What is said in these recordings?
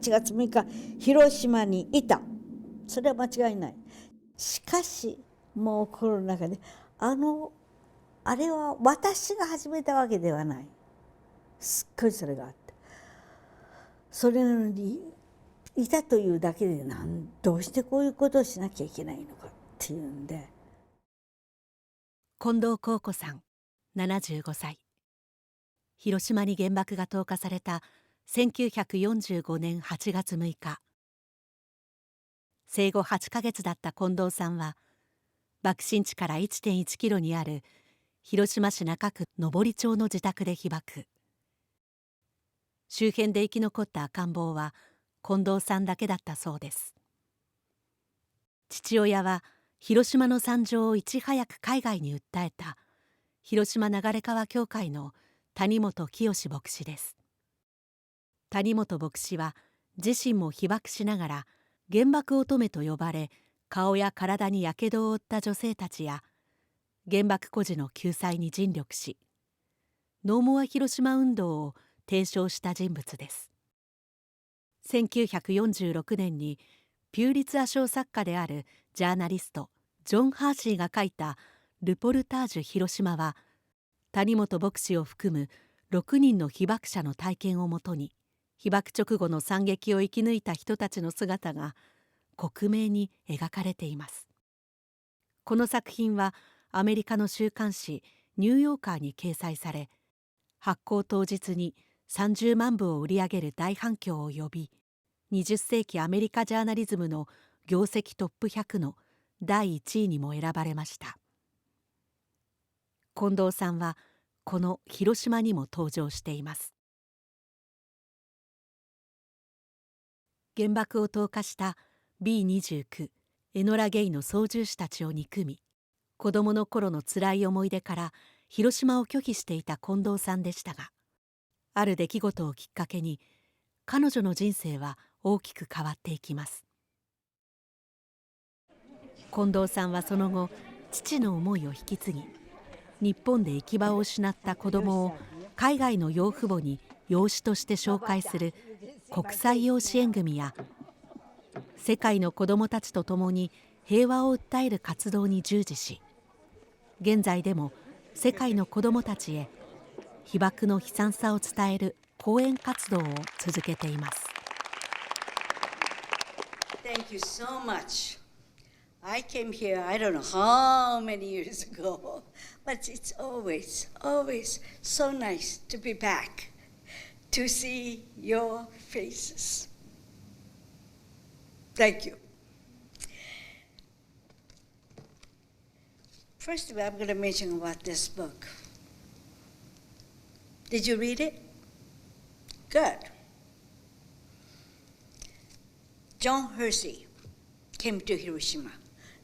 8月6日広島にいた。それは間違いない。しかしもう心の中であれは私が始めたわけではない。すっごいそれがあった。それなのにいたというだけでどうしてこういうことをしなきゃいけないのかっていうんで。近藤紘子さん75歳。広島に原爆が投下された1945年8月6日。生後8ヶ月だった近藤さんは爆心地から 1.1 キロにある広島市中区登町の自宅で被爆。周辺で生き残った赤ん坊は近藤さんだけだったそうです。父親は広島の惨状をいち早く海外に訴えた広島流川教会の谷本清牧師です。谷本牧師は自身も被爆しながら原爆乙女と呼ばれ顔や体にやけどを負った女性たちや原爆孤児の救済に尽力しノーモア広島運動を提唱した人物です。1946年にピューリツァー賞作家であるジャーナリストジョン・ハーシーが書いたルポルタージュ広島は谷本牧師を含む6人の被爆者の体験をもとに被爆直後の惨劇を生き抜いた人たちの姿が克明に描かれています。この作品はアメリカの週刊誌ニューヨーカーに掲載され発行当日に30万部を売り上げる大反響を呼び20世紀アメリカジャーナリズムの業績トップ100の第1位にも選ばれました。近藤さんはこの広島にも登場しています。原爆を投下した B29 エノラ・ゲイの操縦士たちを憎み子どもの頃のつらい思い出から広島を拒否していた近藤さんでしたがある出来事をきっかけに彼女の人生は大きく変わっていきます。近藤さんはその後父の思いを引き継ぎ日本で行き場を失った子どもを海外の養父母に養子として紹介する国際養子縁組や世界の子どもたちと共に平和を訴える活動に従事し現在でも世界の子どもたちへ被爆の悲惨さを伝える講演活動を続けています。 Thank you so much. I came here, I don't know how many years ago, but it's always so nice to be back, to see your faces. Thank you. First of all, I'm going to mention about this book. Did you read it? Good. John Hershey came to Hiroshima,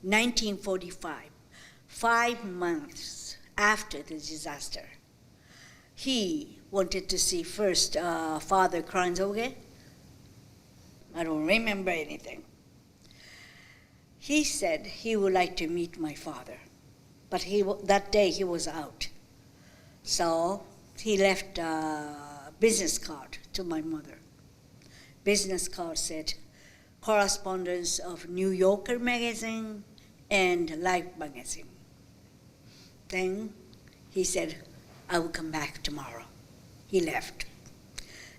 1945, 5 months after the disaster. He wanted to see first Father Kranzoge. I don't remember anything. He said he would like to meet my father, but that day he was out. So he left a business card to my mother. Business card said, correspondence of New Yorker magazine and Life magazine. Then he said, I will come back tomorrow. He left.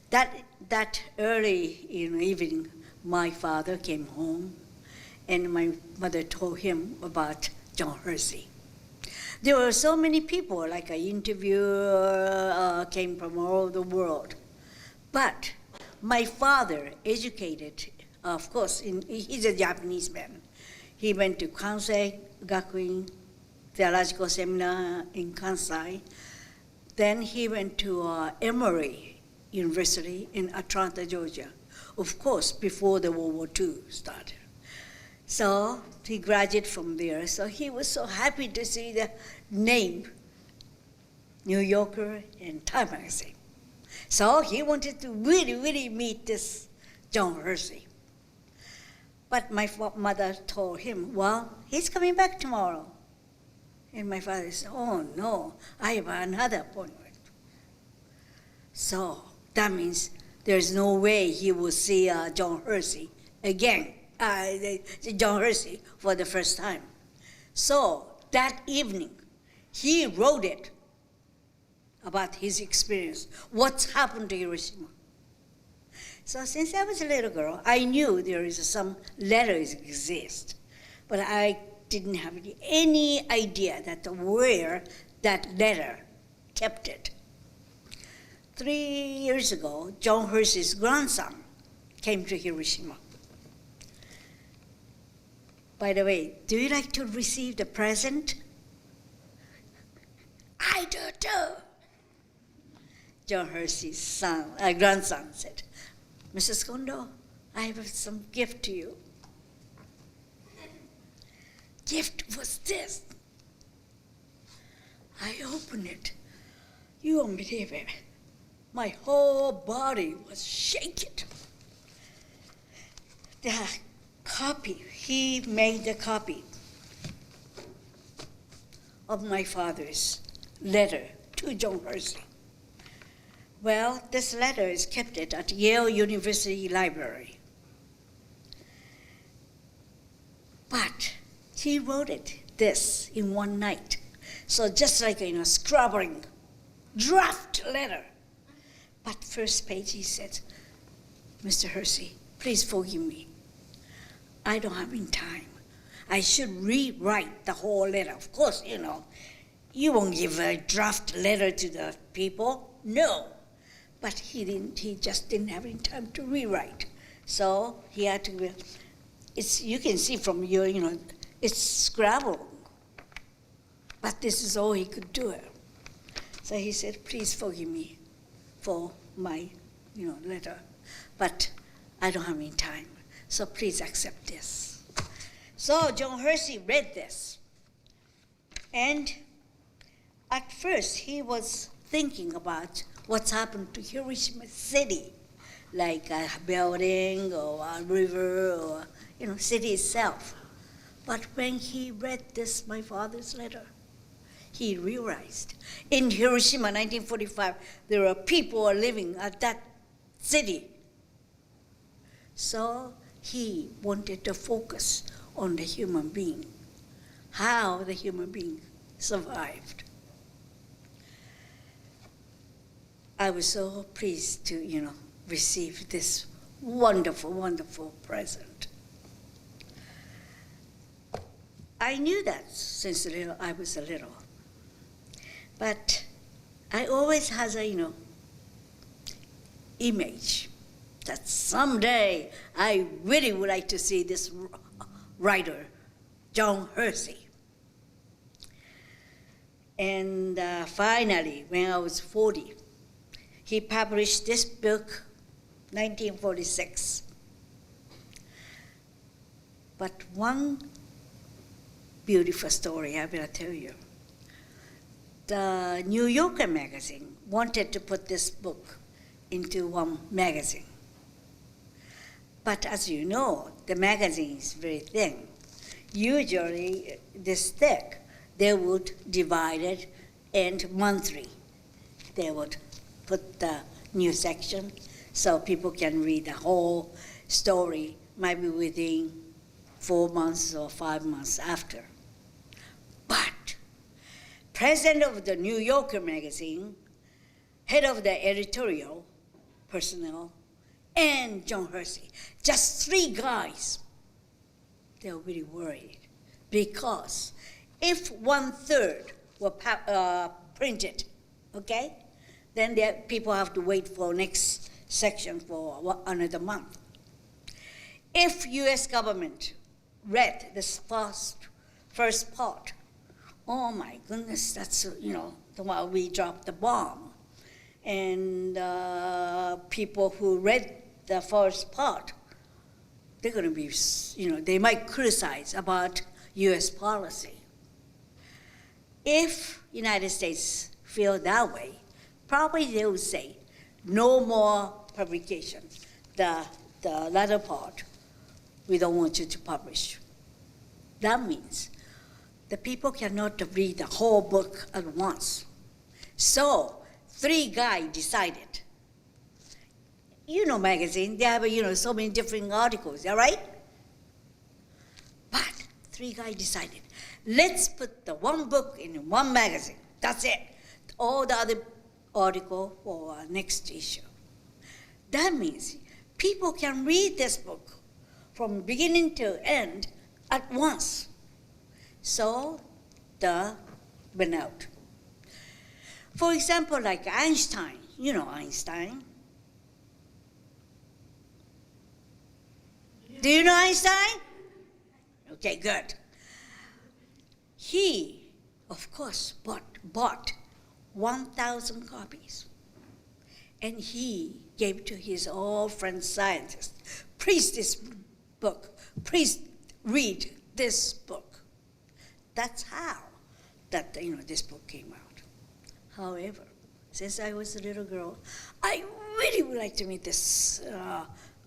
That early evening, my father came home and my mother told him about John Hershey. There were so many people, like an interviewer came from all over the world. But my father educated, of course, he's a Japanese man. He went to Kansai Gakuin Theological Seminar in Kansai. Then he went to Emory University in Atlanta, Georgia. Of course, before the World War II started. So he graduated from there. So he was so happy to see the name, New Yorker and Time magazine. So he wanted to really meet this John Hershey. But my mother told him, well, he's coming back tomorrow. And my father said, oh no, I have another appointment. So that means there's no way he will see John Hershey again, John Hershey for the first time. So that evening, he wrote it about his experience, what's happened to Hiroshima. So since I was a little girl, I knew there is some letters exist, but I didn't have any idea that where that letter kept it. 3 years ago, John Hershey's grandson came to Hiroshima. By the way, do you like to receive the present? I do too. John Hershey's grandson said, Mrs. Kondo, I have some gift to you. Gift was this. I opened it. You won't believe it. My whole body was shaking. The copy, he made a copy of my father's letter to John Hershey. Well, this letter is kept at Yale University Library. But he wrote this in one night. So just like, scrubbing, draft letter. But first page he said, Mr. Hershey, please forgive me. I don't have any time. I should rewrite the whole letter. Of course, you won't give a draft letter to the people. No. But he just didn't have any time to rewrite. So he had to, you can see from your, it's scrabbled. But this is all he could do. So he said, please forgive me for my, letter. But I don't have any time. So please accept this. So John Hershey read this. And at first he was thinking about what's happened to Hiroshima City, like a building or a river or, city itself. But when he read this, my father's letter, he realized in Hiroshima, 1945, there are people living at that city. So he wanted to focus on the human being, how the human being survived. I was so pleased to, receive this wonderful, wonderful present. I knew that since I was a little. But I always had a, image that someday I really would like to see this writer, John Hershey. And finally, when I was 40, he published this book, 1946. But one beautiful story I will tell you. The New Yorker magazine wanted to put this book into one magazine. But as you know, the magazine is very thin. Usually this thick, they would divide it and monthly. They would put the new section so people can read the whole story, maybe within 4 months or 5 months after. But president of the New Yorker magazine, head of the editorial personnel, and John Hershey, just 3 guys, they were really worried because if 1/3 were printed, okay, then people have to wait for next section for another month. If U.S. government read this first part, oh my goodness, that's, while we dropped the bomb. And people who read the first part, they're going to be, they might criticize about U.S. policy. If United States feel that way, probably they would say, no more publication. The latter part, we don't want you to publish. That means the people cannot read the whole book at once. So 3 guys decided, magazine, they have, so many different articles, all right? But three guys decided, let's put the one book in one magazine. That's it. All the other article for our next issue. That means people can read this book from beginning to end at once. So the went out. For example, like Einstein. You know Einstein. Do you know Einstein? Okay, good. He, of course, bought 1,000 copies. And he gave to his old friend scientists, please this book, please read this book. That's how that this book came out. However, since I was a little girl, I really would like to meet this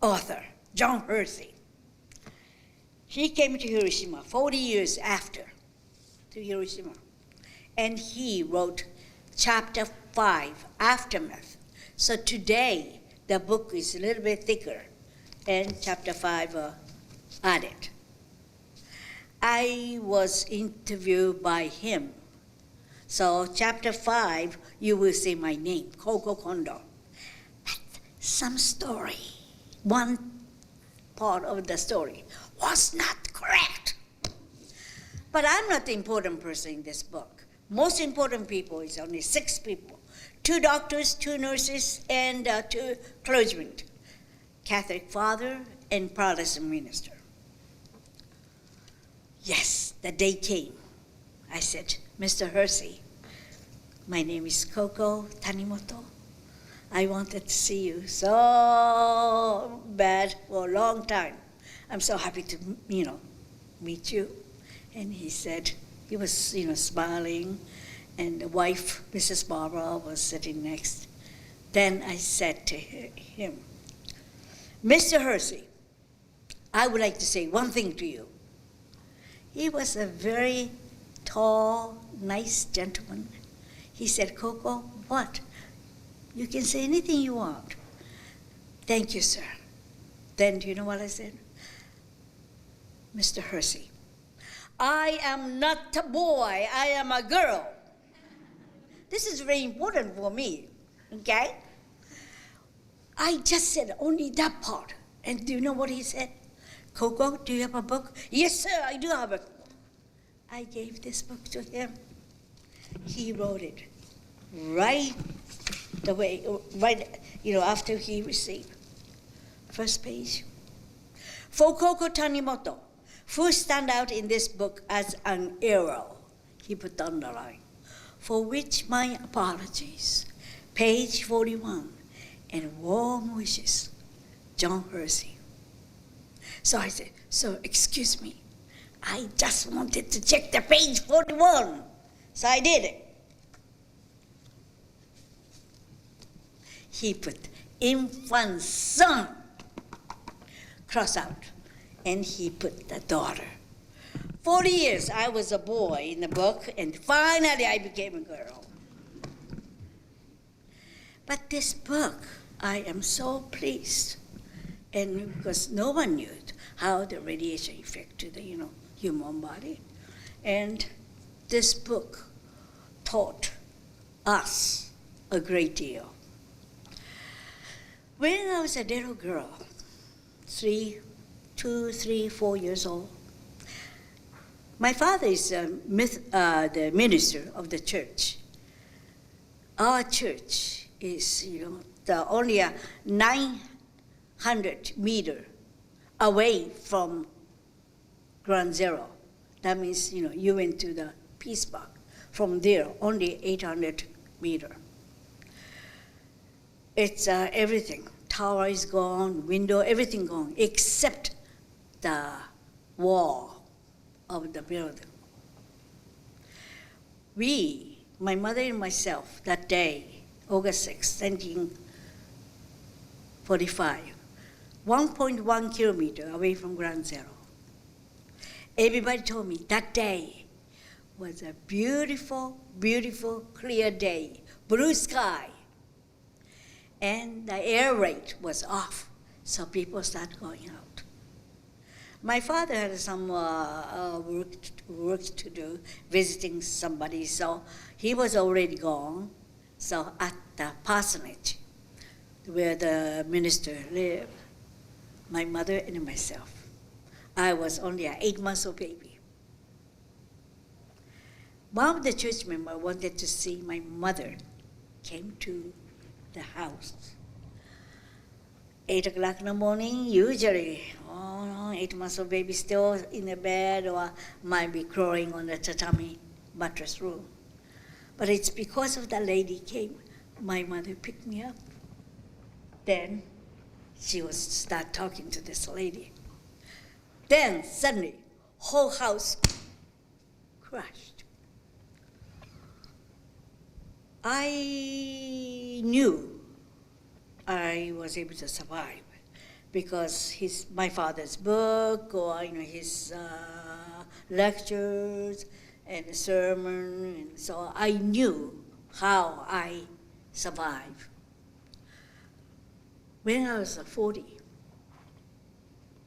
author, John Hershey. He came to Hiroshima 40 years after to Hiroshima, and he wrote chapter 5, Aftermath. So today, the book is a little bit thicker, and chapter 5 added. I was interviewed by him. So chapter 5, you will see my name, Koko Kondo. But some story, one part of the story, was not correct. But I'm not the important person in this book. Most important people is only 6 people. 2 doctors, 2 nurses, and 2 clergymen. Catholic father and Protestant minister. Yes, the day came. I said, Mr. Hershey, my name is Koko Tanimoto. I wanted to see you so bad for a long time. I'm so happy to, meet you. And he said, he was, smiling, and the wife, Mrs. Barbara, was sitting next. Then I said to him, Mr. Hershey, I would like to say one thing to you. He was a very tall, nice gentleman. He said, Koko, what? You can say anything you want. Thank you, sir. Then do you know what I said? Mr. Hershey, I am not a boy, I am a girl. This is very important for me, okay? I just said only that part. And do you know what he said? Koko, do you have a book? Yes, sir, I do have a book. I gave this book to him. He wrote it right after he received. First page. For Koko Tanimoto, who stand out in this book as an hero, he put on the line, for which my apologies. Page 41, and warm wishes, John Hershey. So I said, so excuse me, I just wanted to check the page 41. So I did it. He put infant son, cross out, and he put the daughter. 40 years I was a boy in the book, and finally I became a girl. But this book, I am so pleased, and because no one knew how the radiation affected the human body, and this book taught us a great deal. When I was a little girl, 2, 3, 4 years old, my father is the minister of the church. Our church is, only a 900 meter away from ground zero. That means, you went to the Peace Park. From there, only 800 meter. It's everything. Tower is gone, window, everything gone, except the wall of the building. We, my mother and myself, that day, August 6, 1945, 1.1 kilometer away from ground zero. Everybody told me that day was a beautiful, beautiful, clear day, blue sky. and the air rate was off, so people started going out. My father had some work to do, visiting somebody, so he was already gone. So at the parsonage, where the minister lived, my mother and myself. I was only an 8-month-old baby. One of the church members wanted to see my mother came to the house. 8 o'clock in the morning, usually, 8-month-old baby still in the bed or might be crawling on the tatami mattress room. But it's because of that lady came, my mother picked me up. Then she would start talking to this lady. Then suddenly, whole house crashed. I knew I was able to survive because my father's book or his lectures and the sermon, and so I knew how I survived. When I was 40,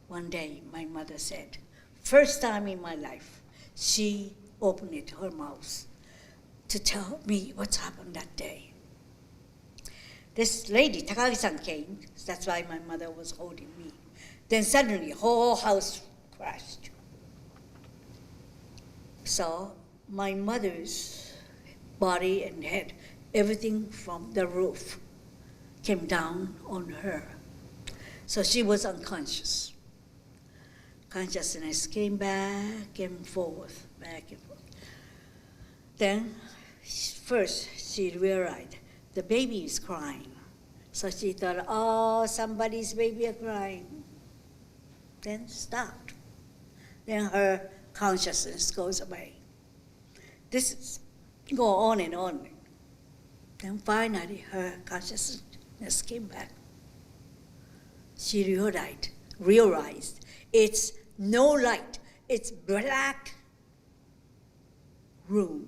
one day my mother said, first time in my life, she opened her mouth to tell me what's happened that day. This lady, Takagi-san, came, that's why my mother was holding me. Then suddenly, whole house crashed. So my mother's body and head, everything from the roof came down on her. So she was unconscious. Consciousness came back and forth, back and forth. Then first she realized the baby is crying. So she thought, oh, somebody's baby is crying. Then stopped. Then her consciousness goes away. This is go on and on. Then finally her consciousness came back. She realized it's no light, it's black room.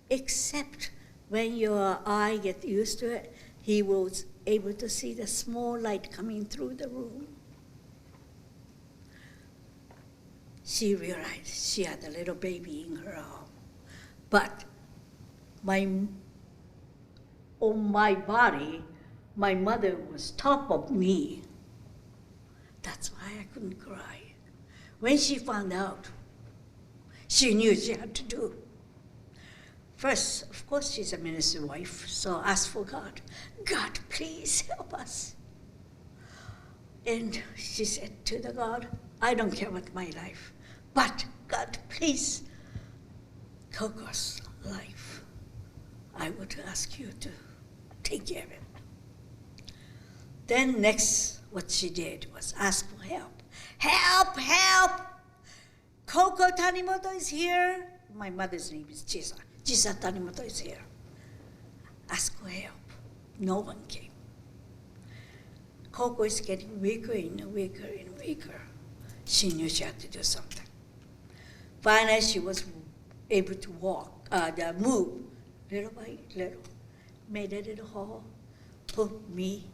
Except when your eye gets used to it, he was able to see the small light coming through the room. She realized she had a little baby in her arm. But on my body, my mother was top of me. That's why I couldn't cry. When she found out, she knew she had to do. First, of course, she's a minister's wife, so ask for God. God, please help us. And she said to the God, I don't care about my life, but God, please, Koko's life, I would ask you to take care of it. Then next, what she did was ask for help. Help, help! Koko Tanimoto is here. My mother's name is Chisa. Chisa Tanimoto is here. Ask for help. No one came. Koko is getting weaker and weaker and weaker. She knew she had to do something. Finally, she was able to move little by little. Made a little hall, put me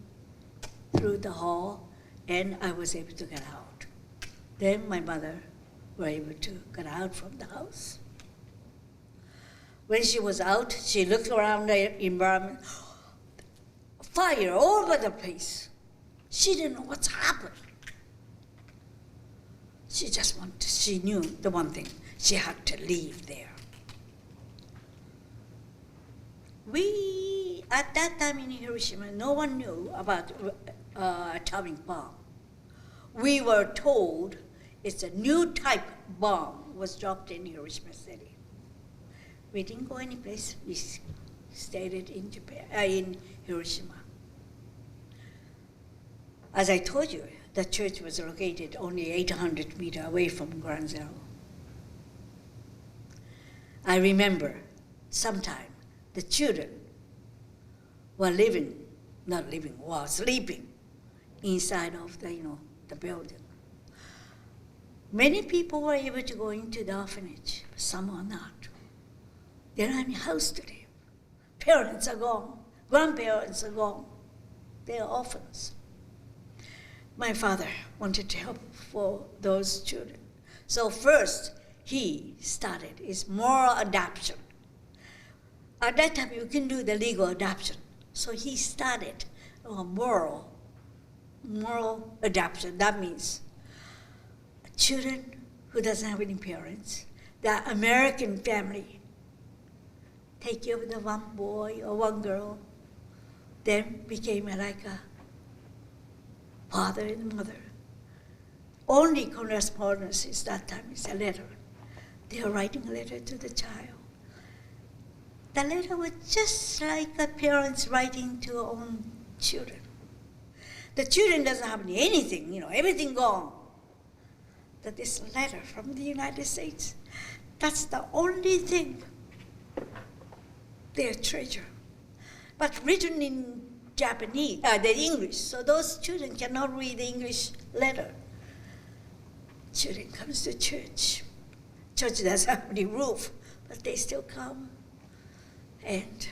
through the hall, and I was able to get out. Then my mother was able to get out from the house. When she was out, she looked around the environment. Fire all over the place. She didn't know what's happened. She knew the one thing, she had to leave there. At that time in Hiroshima, no one knew about atomic bomb. We were told it's a new type bomb was dropped in Hiroshima City. We didn't go any place. We stayed in Hiroshima. As I told you, the church was located only 800 meters away from Ground Zero. I remember sometime the children were sleeping inside of the building. Many people were able to go into the orphanage, but some are not. They don't have a house to live. Parents are gone. Grandparents are gone. They are orphans. My father wanted to help for those children. So first, he started his moral adoption. At that time, you can do the legal adoption. So he started a moral adoption. That means children who doesn't have any parents, the American family, take care of the one boy or one girl, then became like a father and mother. Only correspondence is that time is a letter. They are writing a letter to the child. The letter was just like a parents writing to their own children. The children doesn't have anything, everything gone. That this letter from the United States, that's the only thing they treasure. But written in Japanese, the English, so those children cannot read the English letter. Children comes to church. Church doesn't have any roof, but they still come. And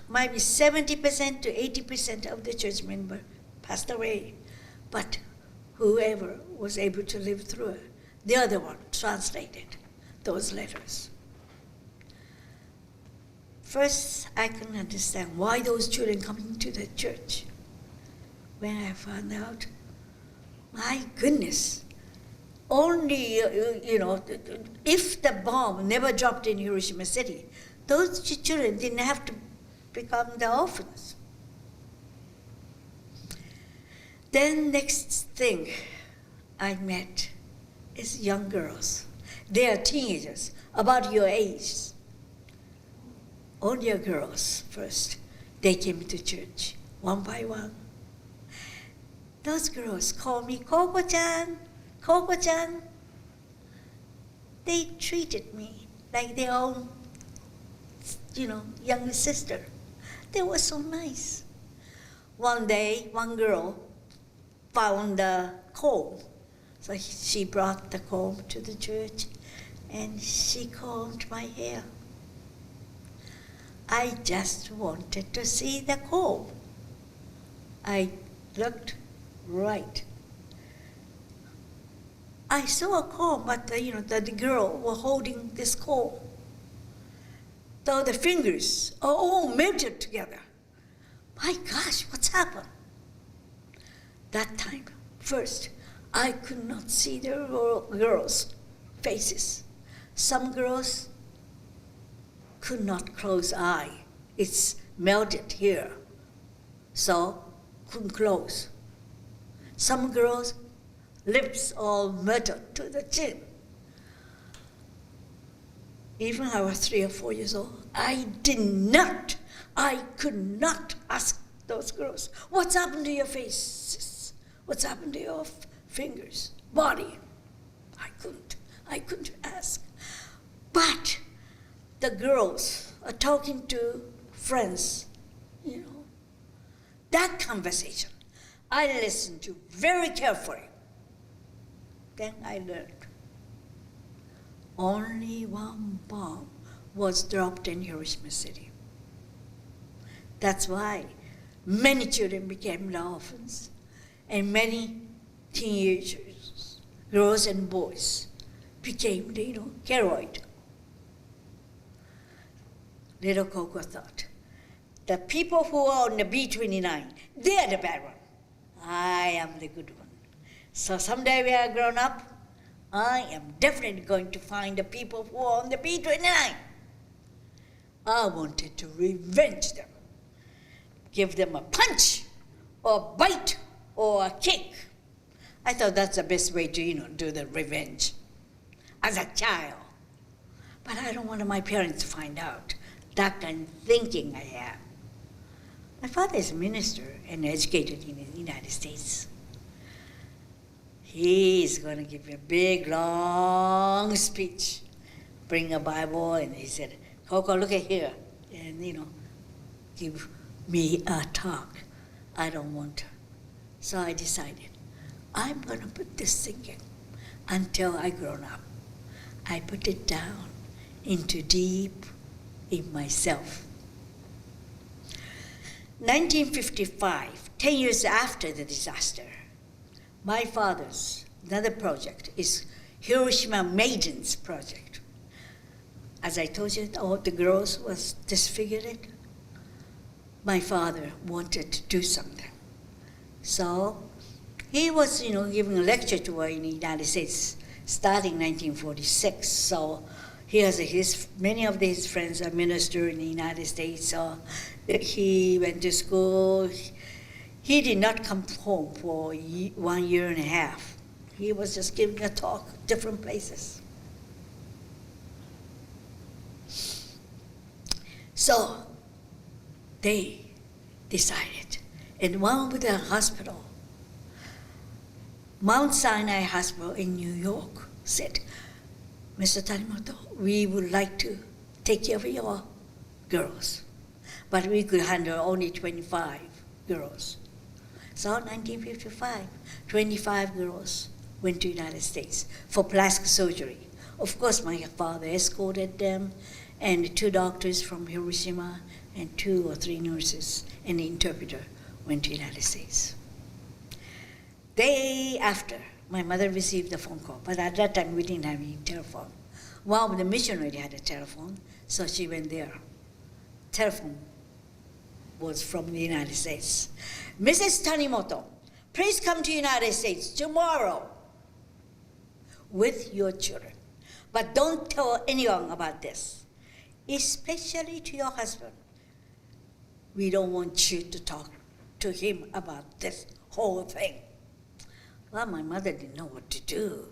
might be 70% to 80% of the church member passed away. But whoever was able to live through it, the other one translated those letters. First, I couldn't understand why those children coming to the church. When I found out, my goodness, only, if the bomb never dropped in Hiroshima City, those children didn't have to become the orphans. Then next thing I met is young girls. They are teenagers, about your age. All your girls first. They came to church, one by one. Those girls called me Koko-chan, Koko-chan. They treated me like their own, younger sister. They were so nice. One day, one girl found a comb. So she brought the comb to the church and she combed my hair. I just wanted to see the comb. I looked right. I saw a comb, but the girl was holding this comb. So the fingers are all melted together. My gosh, what's happened? That time, first, I could not see the girls' faces. Some girls could not close eye. It's melted here, so couldn't close. Some girls' lips all melted to the chin. Even I was 3 or 4 years old, I could not ask those girls, what's happened to your faces? What's happened to your fingers, body? I couldn't ask. But the girls are talking to friends, that conversation, I listened to very carefully. Then I learned only one bomb was dropped in Hiroshima City. That's why many children became orphans, and many teenagers, girls and boys, became, keroid. Little Koko thought, the people who are on the B-29, they are the bad one. I am the good one. So someday we are grown up, I am definitely going to find the people who are on the B-29. I wanted to revenge them. Give them a punch, or a bite, or a kick. I thought that's the best way to, do the revenge as a child. But I don't want my parents to find out that kind of thinking I have. My father is a minister and educated in the United States. He's going to give you a big, long speech, bring a Bible, and he said, Koko, look at here, and, give me a talk. I don't want to. So I decided, I'm going to put this thinking until I grown up. I put it down into deep in myself. 1955, 10 years after the disaster, my father's another project is Hiroshima Maidens Project. As I told you, all the girls was disfigured. My father wanted to do something. So he was, giving a lecture tour in the United States starting 1946. So he has many of his friends are ministers in the United States. So he went to school. He did not come home for 1 year and a half. He was just giving a talk, different places. So they decided, and one with the hospital, Mount Sinai Hospital in New York, said, Mr. Tanimoto, we would like to take care of your girls, but we could handle only 25 girls. So 1955, 25 girls went to the United States for plastic surgery. Of course, my father escorted them, and 2 doctors from Hiroshima and 2 or 3 nurses and the interpreter went to the United States. Day after, my mother received a phone call, but at that time we didn't have any telephone. One of the missionaries had a telephone, so she went there. Telephone was from the United States. Mrs. Tanimoto, please come to the United States tomorrow with your children, but don't tell anyone about this, especially to your husband. We don't want you to talk to him about this whole thing. Well, my mother didn't know what to do.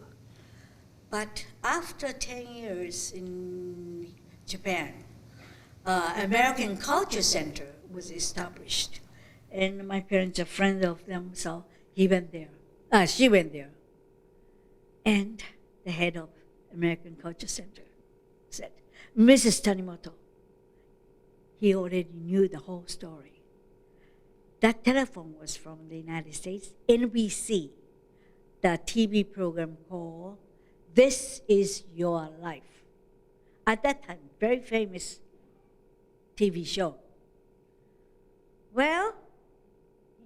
But after 10 years in Japan, American Culture Center was established. And my parents are friends of them, so she went there. And the head of American Culture Center said, Mrs. Tanimoto, he already knew the whole story. That telephone was from the United States, NBC, the TV program called This Is Your Life. At that time, very famous TV show. Well,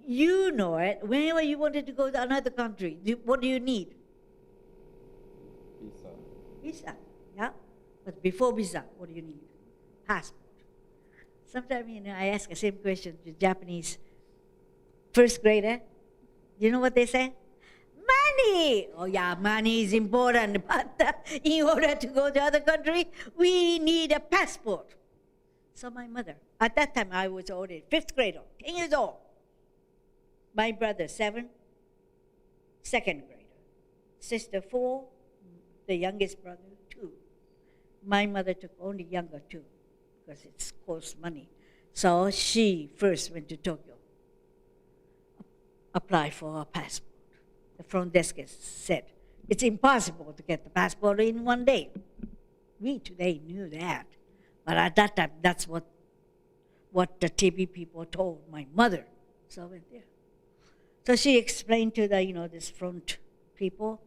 you know it. Whenever you wanted to go to another country, what do you need? Visa. Visa, yeah. But before visa, what do you need? Passport. Sometimes, I ask the same question to Japanese first grader. You know what they say? Money! Oh yeah, money is important, but in order to go to other country, we need a passport. So my mother, at that time I was already 5th grader, 10 years old. My brother, 7, 2nd grader. Sister, 4, the youngest brother, 2. My mother took only younger 2 because it costs money. So she first went to Tokyo, applied for a passport. The front desk said, it's impossible to get the passport in 1 day. We today knew that. But at that time, that's what the TV people told my mother. So I went there. So she explained to the, this front people,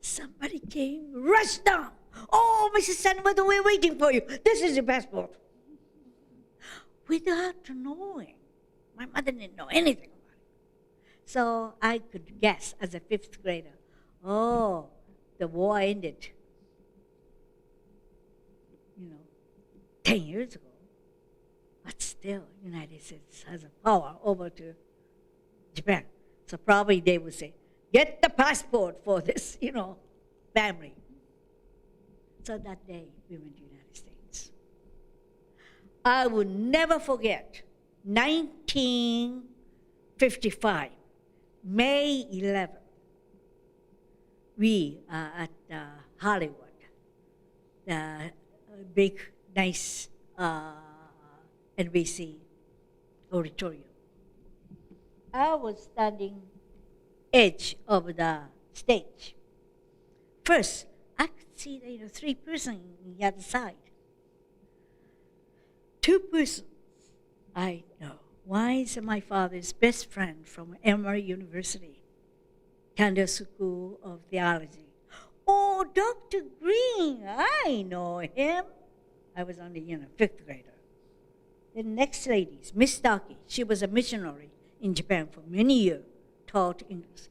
somebody came, rushed down. Oh, Mrs. Sanwado, we're waiting for you. This is your passport. Without knowing. My mother didn't know anything about it. So I could guess as a 5th grader, oh, the war ended, 10 years ago. But still, United States has a power over to Japan. So probably they would say, get the passport for this, family. So that day, we went to the United States. I will never forget 1955, May 11th. We are at Hollywood, the big, nice NBC auditorium. I was standing edge of the stage. First, I could see 3 persons on the other side. 2 persons I know. One is my father's best friend from Emory University, Kando School of Theology. Oh, Dr. Green, I know him. I was only, 5th grader. The next lady is Miss Taki. She was a missionary in Japan for many years, taught English.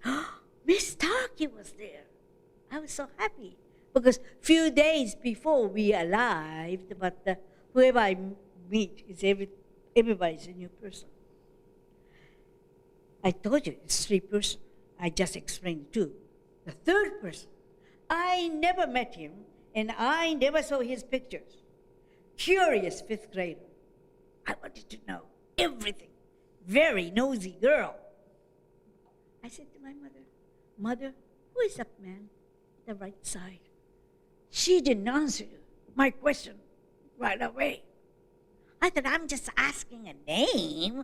Miss Taki was there. I was so happy because few days before we arrived, but whoever I meet is everybody's a new person. I told you it's 3 persons. I just explained 2. The third person, I never met him and I never saw his pictures. Curious 5th grader. I wanted to know everything. Very nosy girl. I said to my mother, Mother, who is that man? The right side. She didn't answer my question right away. I thought I'm just asking a name.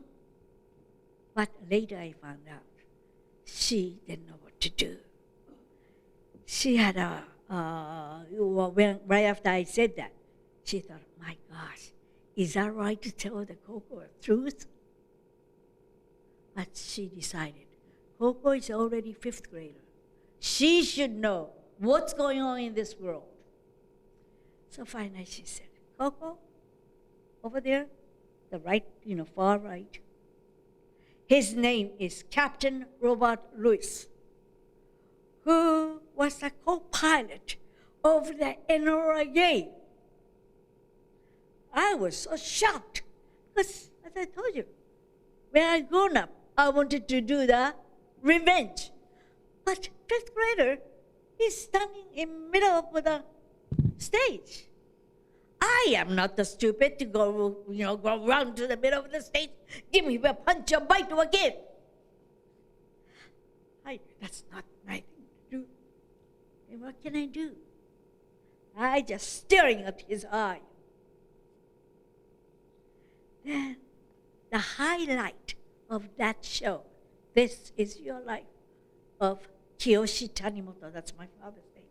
But later I found out she didn't know what to do. She had right after I said that, she thought, my gosh, is that right to tell the Koko the truth? But she decided, Koko is already 5th grader. She should know what's going on in this world. So finally she said, Koko, over there, the right, far right. His name is Captain Robert Lewis, who was the co-pilot of the NRA. I was so shocked because, as I told you, when I grown up, I wanted to do the revenge. But 5th grader is standing in the middle of the stage. I am not the stupid to go around to the middle of the stage, give me a punch or bite to a kid. That's not my thing to do. And what can I do? I just staring at his eye. Then the highlight of that show, This Is Your Life, of Kiyoshi Tanimoto, that's my father's name.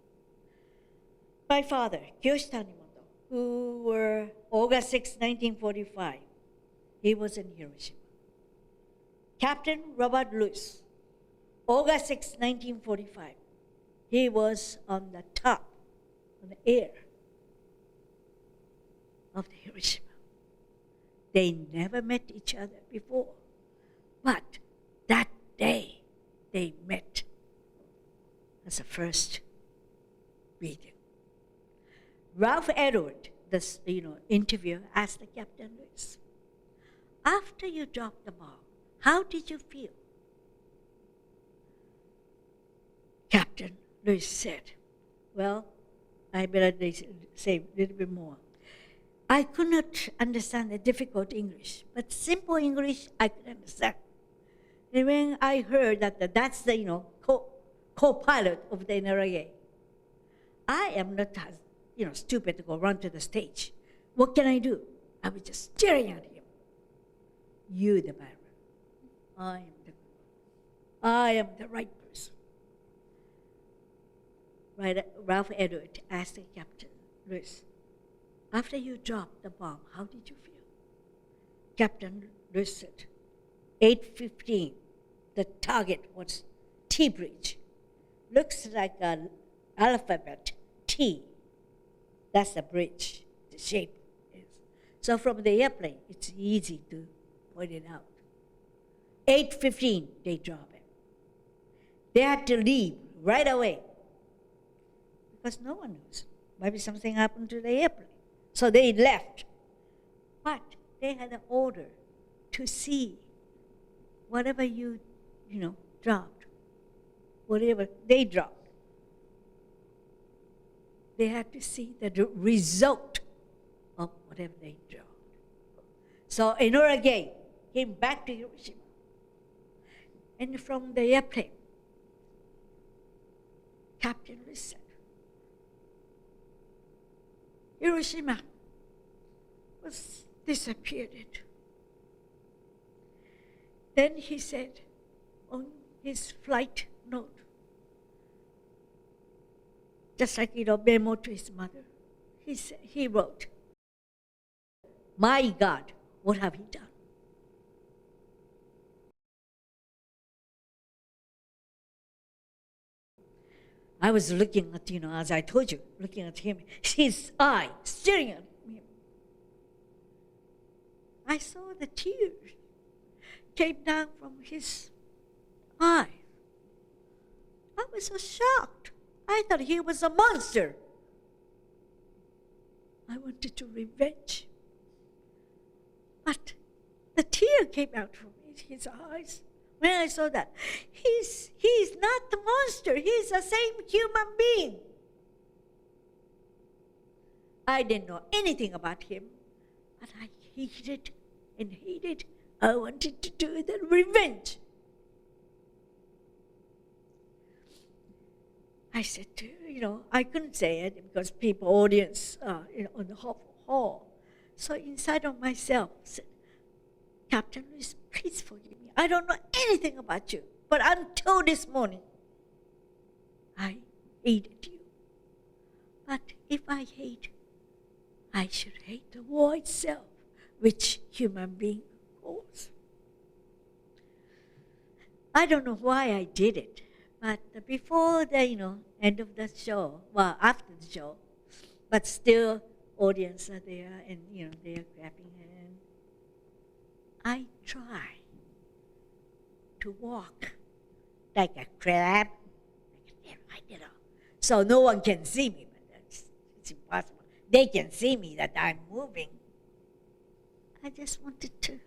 My father, Kiyoshi Tanimoto, who were August 6, 1945, he was in Hiroshima. Captain Robert Lewis, August 6, 1945, he was on the top, on the air of the Hiroshima. They never met each other before, but that day they met as a first meeting. Ralph Edward, this interviewer, asked the Captain Lewis, after you dropped the bomb, how did you feel? Captain Lewis said, well, I better say a little bit more. I could not understand the difficult English, but simple English I could understand. And when I heard that that's the co-pilot of the NRA, I am not stupid to go run to the stage. What can I do? I was just staring at him. You, the Byron. I am the right person. Right, Ralph Edward asked the Captain Lewis, after you dropped the bomb, how did you feel? Captain Lewis said, 8:15, the target was T Bridge. Looks like an alphabet, T. That's the bridge, the shape is. So from the airplane, it's easy to point it out. 8:15, they drop it. They had to leave right away because no one knows. Maybe something happened to the airplane. So they left. But they had an order to see whatever you dropped, whatever they dropped. They had to see the result of whatever they dropped. So Enola Gay came back to Hiroshima. And from the airplane, Captain Lewis said, Hiroshima was disappeared. Then he said on his flight note, just like memo to his mother, he wrote, my God, what have he done? I was looking at, as I told you, looking at him, his eye, staring at him. I saw the tears came down from his eyes. I was so shocked. I thought he was a monster. I wanted to revenge. But the tear came out from his eyes when I saw that. He's not the monster. He's the same human being. I didn't know anything about him, but I hated and hated. I wanted to do the revenge. I said, I couldn't say it because people, audience, on the hall. So inside of myself, I said, Captain Lewis, please forgive me. I don't know anything about you, but until this morning, I hated you. But if I hate, I should hate the war itself, which human being cause. I don't know why I did it, but before the end of the show, well, after the show, but still audience are there and they are clapping hands. I try to walk like a crab, so no one can see me. But it's impossible. They can see me that I'm moving. I just wanted to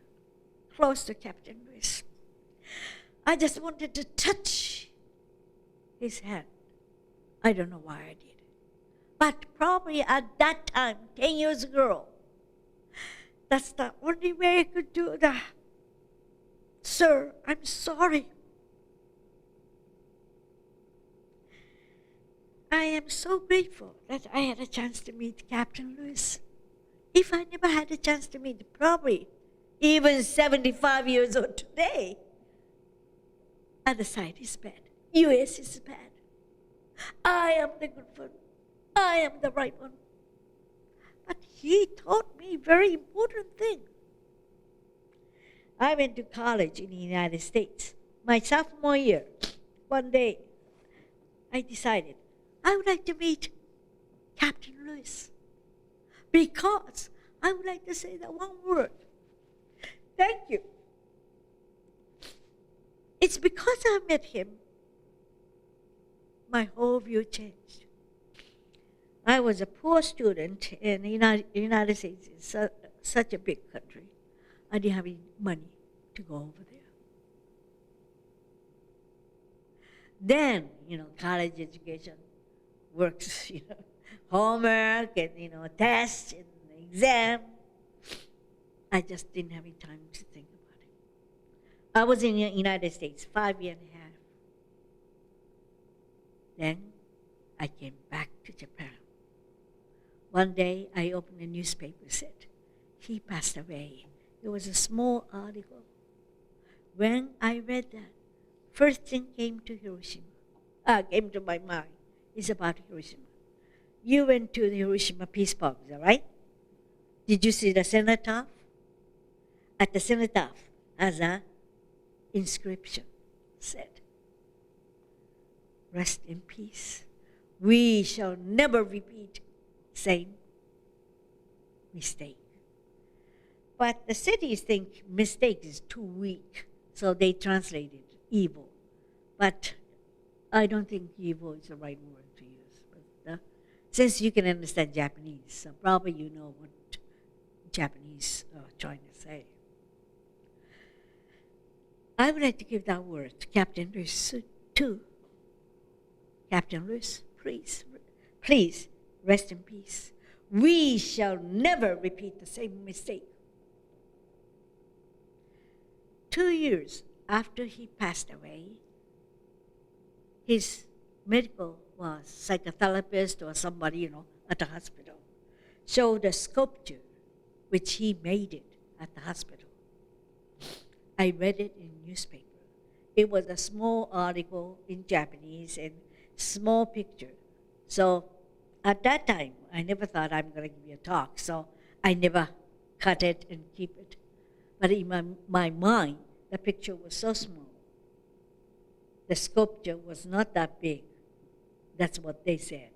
close to Captain Lewis. I just wanted to touch his hand. I don't know why I did it. But probably at that time, 10 years ago, that's the only way I could do that. Sir, I'm sorry. I am so grateful that I had a chance to meet Captain Lewis. If I never had a chance to meet, probably even 75 years old today, other side is bad. U.S. is bad. I am the good one. I am the right one. But he taught me very important thing. I went to college in the United States. My sophomore year, one day, I decided I would like to meet Captain Lewis because I would like to say that one word. Thank you. It's because I met him, my whole view changed. I was a poor student in the United States. It's such a big country. I didn't have any money to go over there. Then, college education works, homework and, tests and exam. I just didn't have any time to think about it. I was in the United States 5 years and a half. Then I came back to Japan. One day I opened a newspaper, said, he passed away. It was a small article. When I read that, first thing came to my mind, is about Hiroshima. You went to the Hiroshima Peace Box, all right? Did you see the cenotaph? At the cenotaph, as an inscription said, rest in peace. We shall never repeat same mistake. But the cities think mistake is too weak, so they translated evil. But I don't think evil is the right word to use. But since you can understand Japanese, so probably you know what Japanese are trying to say. I would like to give that word to Captain Lewis too. Captain Lewis, please rest in peace. We shall never repeat the same mistake. 2 years after he passed away, his medical psychotherapist or somebody, at the hospital, showed a sculpture which he made it at the hospital. I read it in newspaper. It was a small article in Japanese and small picture. So at that time, I never thought I'm going to give you a talk, so I never cut it and keep it. But in my mind, the picture was so small. The sculpture was not that big. That's what they said.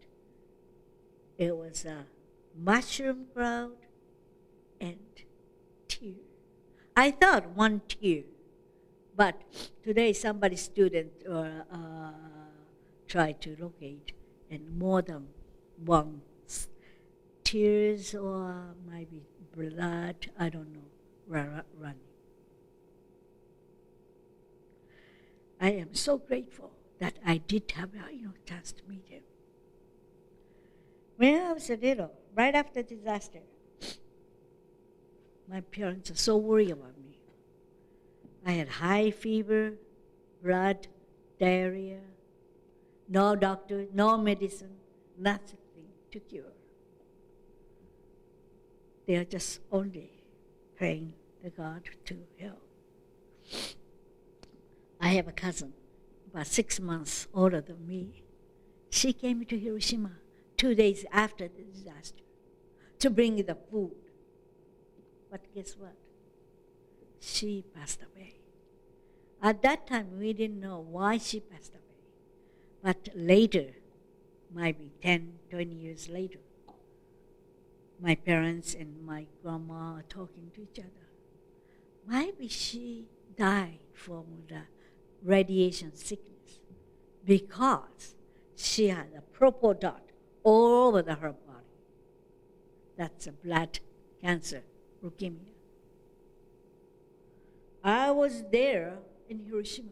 It was a mushroom cloud and tear. I thought one tear, but today somebody's student tried to locate, and more than one tears or maybe blood, I don't know, running. I am so grateful that I did have a chance to meet him. When I was little, right after the disaster, my parents were so worried about me. I had high fever, blood, diarrhea, no doctor, no medicine, nothing to cure. They are just only praying to God to help. I have a cousin, about 6 months older than me. She came to Hiroshima 2 days after the disaster to bring the food. But guess what? She passed away. At that time, we didn't know why she passed away. But later, maybe 10, 20 years later, my parents and my grandma are talking to each other. Maybe she died from the radiation sickness because she had a purple dot all over her body. That's a blood cancer, leukemia. I was there in Hiroshima.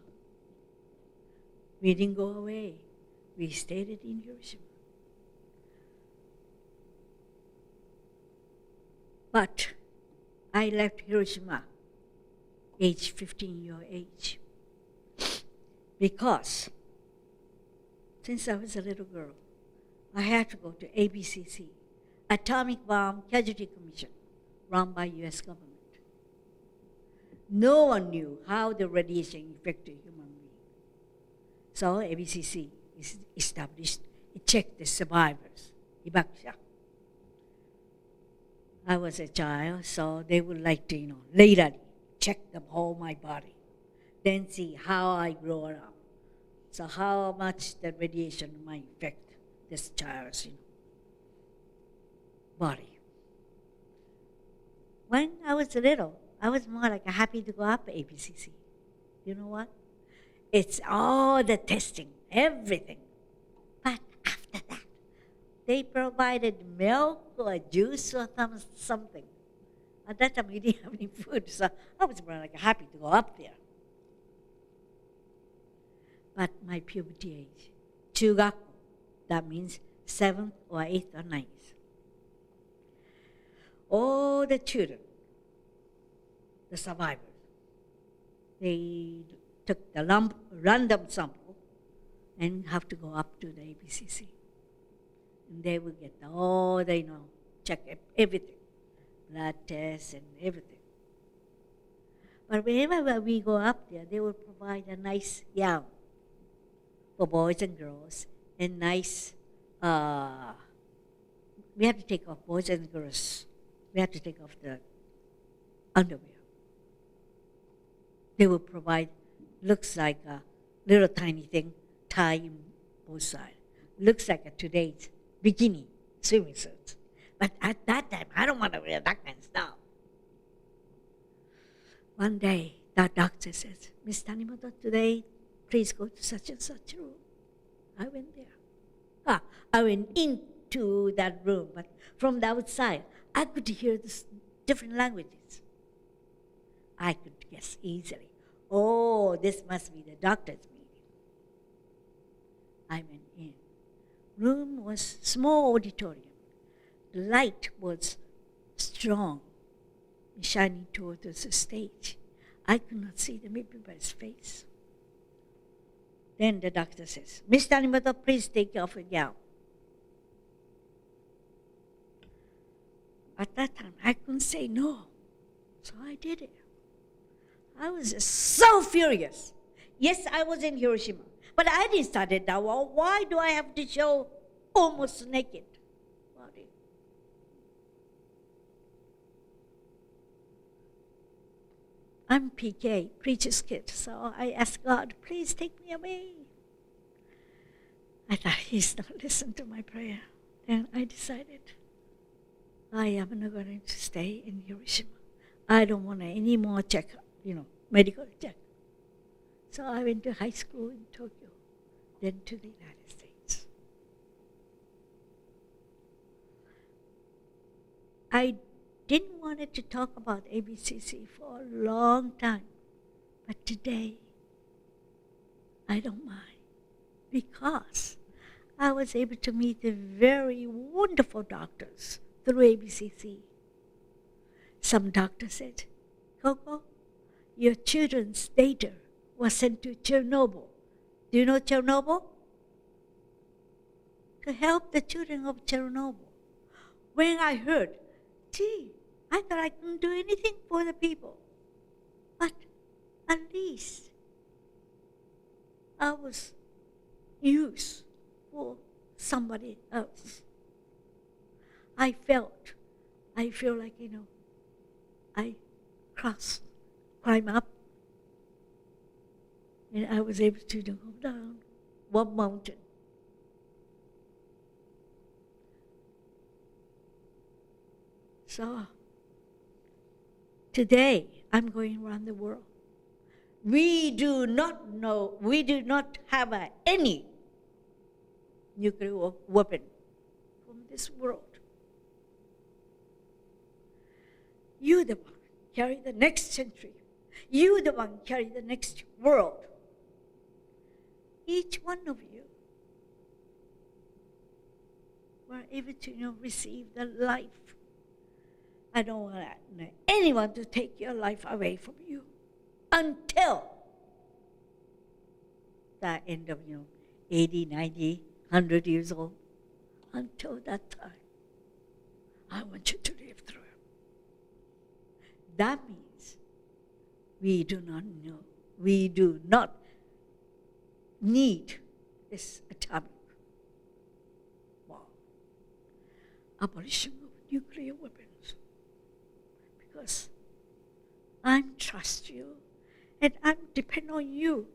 We didn't go away. We stayed in Hiroshima. But I left Hiroshima age 15-year age because since I was a little girl, I had to go to ABCC, Atomic Bomb Casualty Commission, run by U.S. government. No one knew how the radiation affected human beings. So ABCC is established. It checked the survivors, hibakusha. I was a child, so they would like to, later check the whole my body, then see how I grow up. So how much the radiation might affect this child's, body. When I was little, I was more like happy to go up ABCC. You know what? It's all the testing, everything. But after that, they provided milk or juice or something. At that time, we didn't have any food, so I was more like happy to go up there. But my puberty age, chugaku, that means 7th or 8th or 9th. All the children, the survivors, they took the random sample and have to go up to the ABCC. And they will get all they check everything, blood tests and everything. But whenever we go up there, they will provide a nice gown for boys and girls, and nice, we have to take off, boys and girls, we have to take off the underwear. They will provide, looks like a little tiny thing, tie in both sides. Looks like a today's bikini swimming suit. But at that time, I don't want to wear that kind of stuff. One day, the doctor says, Miss Tanimoto, today, please go to such and such room. I went there. I went into that room, but from the outside, I could hear the different languages. I could guess easily. Oh, this must be the doctor's meeting. I went in. Room was small auditorium. The light was strong, shining towards the stage. I could not see the everybody's face. Then the doctor says, Miss Tanimoto, please take off your gown. At that time, I couldn't say no. So I did it. I was so furious. Yes, I was in Hiroshima, but I decided that, well, why do I have to show almost naked body? I'm PK, preacher's kid, so I asked God, please take me away. I thought he's not listening to my prayer. Then I decided I am not going to stay in Hiroshima. I don't want any more check, medical check. So I went to high school in Tokyo, then to the United States. I didn't want to talk about ABCC for a long time, but today I don't mind because I was able to meet the very wonderful doctors through ABCC. Some doctor said, Koko, your children's data was sent to Chernobyl. Do you know Chernobyl? To help the children of Chernobyl. When I heard, gee, I thought I couldn't do anything for the people. But at least I was used for somebody else. I feel like, I climb up, and I was able to go down one mountain. So today I'm going around the world. We do not have any nuclear weapon from this world. You the one carry the next century. You the one carry the next world. Each one of you were able to receive the life. I don't want anyone to take your life away from you until the end of 80, 90, 100 years old. Until that time, I want you to live through it. That means we do not need this atomic bomb, abolition of nuclear weapons, because I trust you and I depend on you.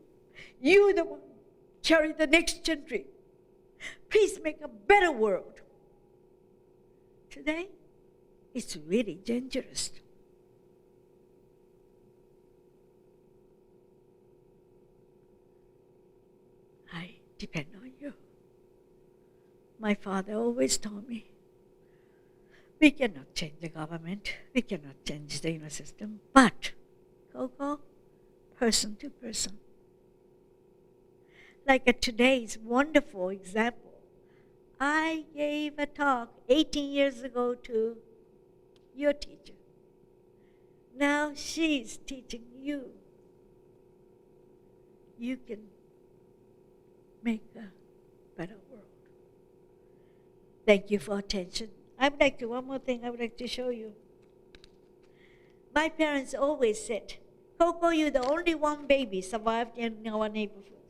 You the one carry the next century. Please make a better world. Today, it's really dangerous. I depend on you. My father always told me, we cannot change the government, we cannot change the system, but, Koko, person to person. Like today's wonderful example, I gave a talk 18 years ago to your teacher. Now she's teaching you. You can make a better world. Thank you for attention. One more thing I would like to show you. My parents always said, Koko, you're the only one baby survived in our neighborhood.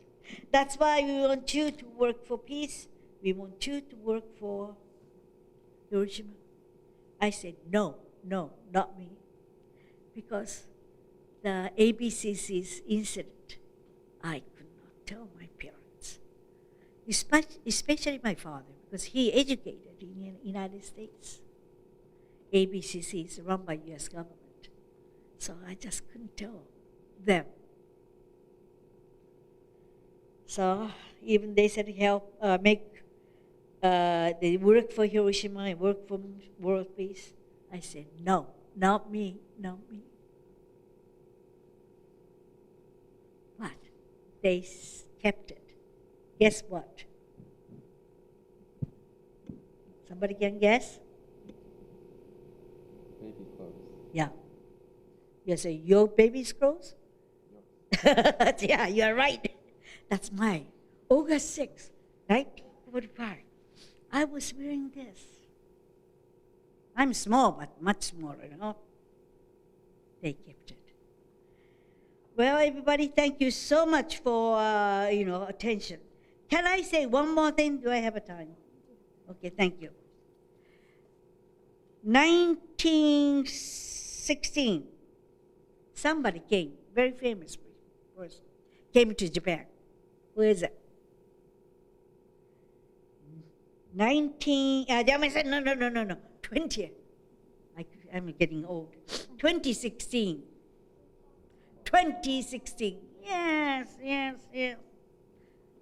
That's why we want you to work for peace. We want you to work for Hiroshima. I said, no, not me. Because the ABCC's incident, I could not tell my parents. Especially my father, because he educated in the United States. ABCC is run by U.S. government. So I just couldn't tell them. So even they said they work for Hiroshima and work for world peace. I said, no, not me. But they kept it. Guess what? Somebody can guess? Baby clothes. Yeah. You say, your baby's clothes? No. Yeah, you're right. That's mine. August 6, 1945. I was wearing this. I'm small, but much smaller, They kept it. Well, everybody, thank you so much for, attention. Can I say one more thing? Do I have a time? Okay, thank you. 1916, somebody came, very famous person, came to Japan. Who is it? 20th. I'm getting old. 2016. 2016. Yes.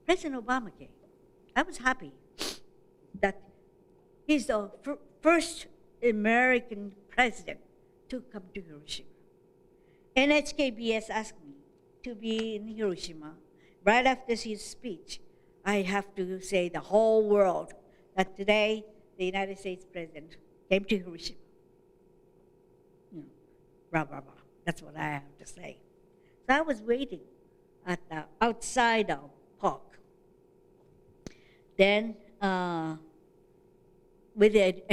President Obama came. I was happy that he's the first American president to come to Hiroshima. NHKBS asked me to be in Hiroshima. Right after his speech, I have to say the whole world that today the United States president came to Hiroshima. Blah, blah, blah. That's what I have to say. So I was waiting at the outside of park. Then with the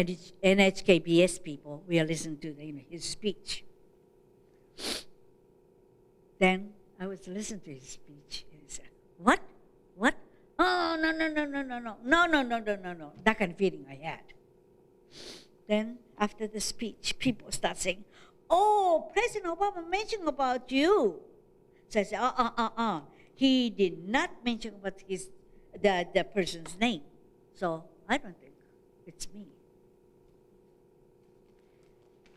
NHKBS people, we are listening to his speech. Then I was listening to his speech. And he said, what? Oh, no. That kind of feeling I had. Then after the speech, people start saying, oh, President Obama mentioned about you. So I said, He did not mention about the person's name. So I don't think it's me.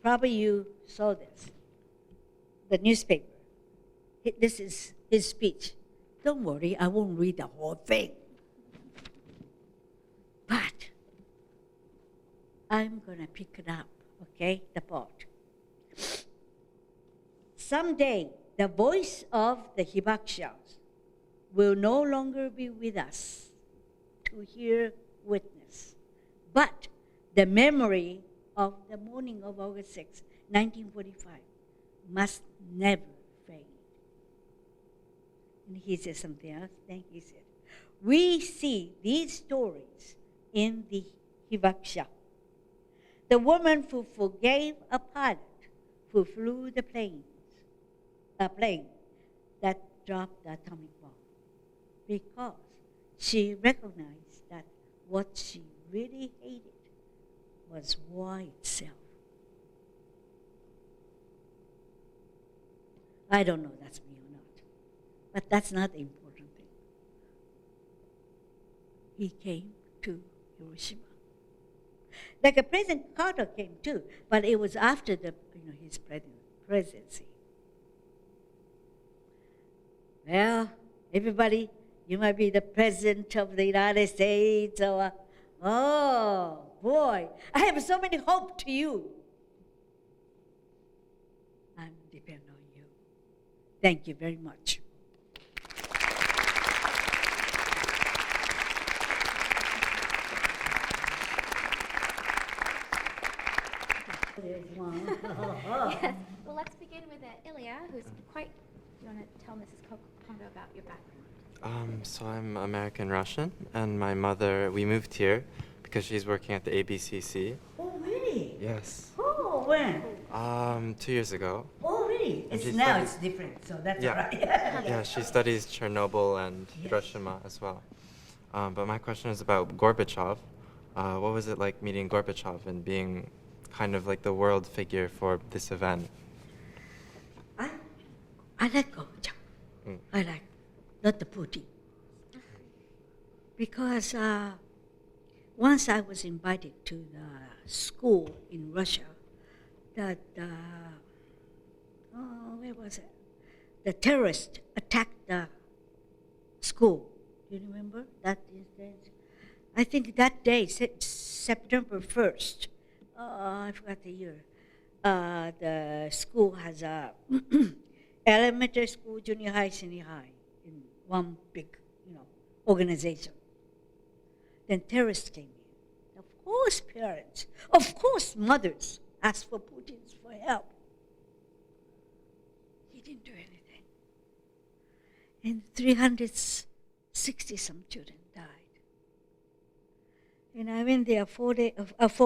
Probably you saw this. The newspaper. This is his speech. Don't worry, I won't read the whole thing. But I'm going to pick it up, okay, the part. Someday, the voice of the hibakushas will no longer be with us to hear witness, but the memory of the morning of August 6, 1945 must never fade. And he said something else. Then he said, we see these stories in the hibakusha. The woman who forgave a pilot who flew the plane that dropped the atomic bomb, because she recognized that what she really hated was war itself. I don't know if that's me or not, but that's not the important thing. He came to Hiroshima. Like a President Carter came too, but it was after his presidency. Well, everybody, you might be the President of the United States, or, oh boy, I have so many hope to you. I'm depending on you. Thank you very much. There's one. Yes. Well, let's begin with Ilya, who's quite. You want to tell Mrs. Koko Kondo about your background? So I'm American-Russian, and my mother, we moved here because she's working at the ABCC. Oh, really? Yes. Oh, when? 2 years ago. Oh, really? And It's different, so that's all right. Yeah, she studies Chernobyl and Hiroshima as well. But my question is about Gorbachev. What was it like meeting Gorbachev and being kind of like the world figure for this event? I like Gorbachev. I like, not the Putin. Because once I was invited to the school in Russia that, where was it? The terrorists attacked the school. Do you remember that instance? I think that day, September 1st, I forgot the year, the school has a elementary school, junior high, senior high, in one big, organization. Then terrorists came in. Of course, parents, of course, mothers asked for Putin for help. He didn't do anything. And 360-some children died. And I went there 4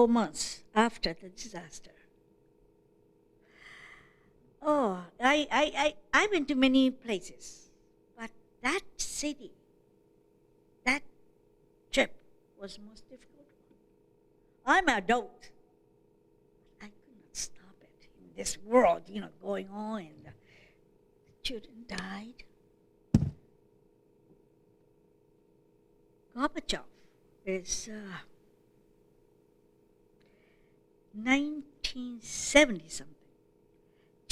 months after the disaster. Oh, I went to many places, but that city, that trip was the most difficult one. I'm an adult. I could not stop it in this world, going on, and the children died. Gorbachev is 1970-something.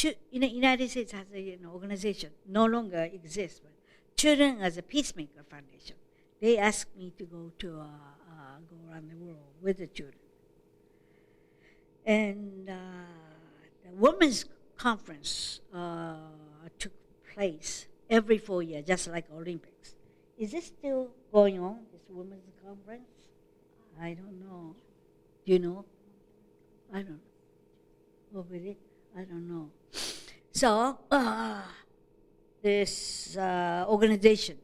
in the United States has an organization, no longer exists, but Children as a Peacemaker Foundation. They asked me to go around the world with the children. And the Women's Conference took place every 4 years, just like Olympics. Is this still going on, this Women's Conference? I don't know. Do you know? I don't know. Oh, really? I don't know. So, this organization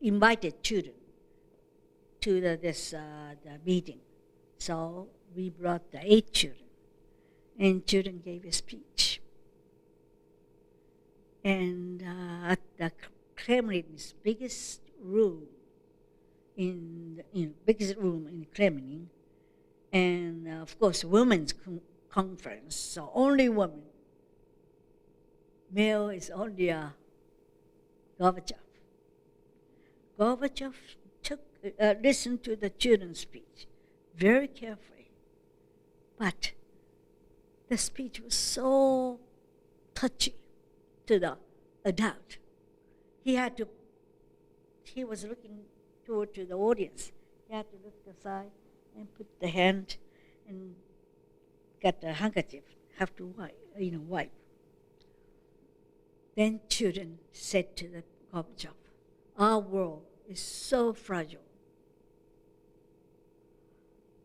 invited children to the meeting. So we brought the 8 children, and children gave a speech. And at the Kremlin's biggest room in the Kremlin, and of course, women's conference, so only women. Male is only Gorbachev. Gorbachev listened to the children's speech very carefully, but the speech was so touchy to the adult. He was looking toward to the audience. He had to look aside and put the hand and got the handkerchief, have to wipe. Then children said to the Gorbachev, our world is so fragile.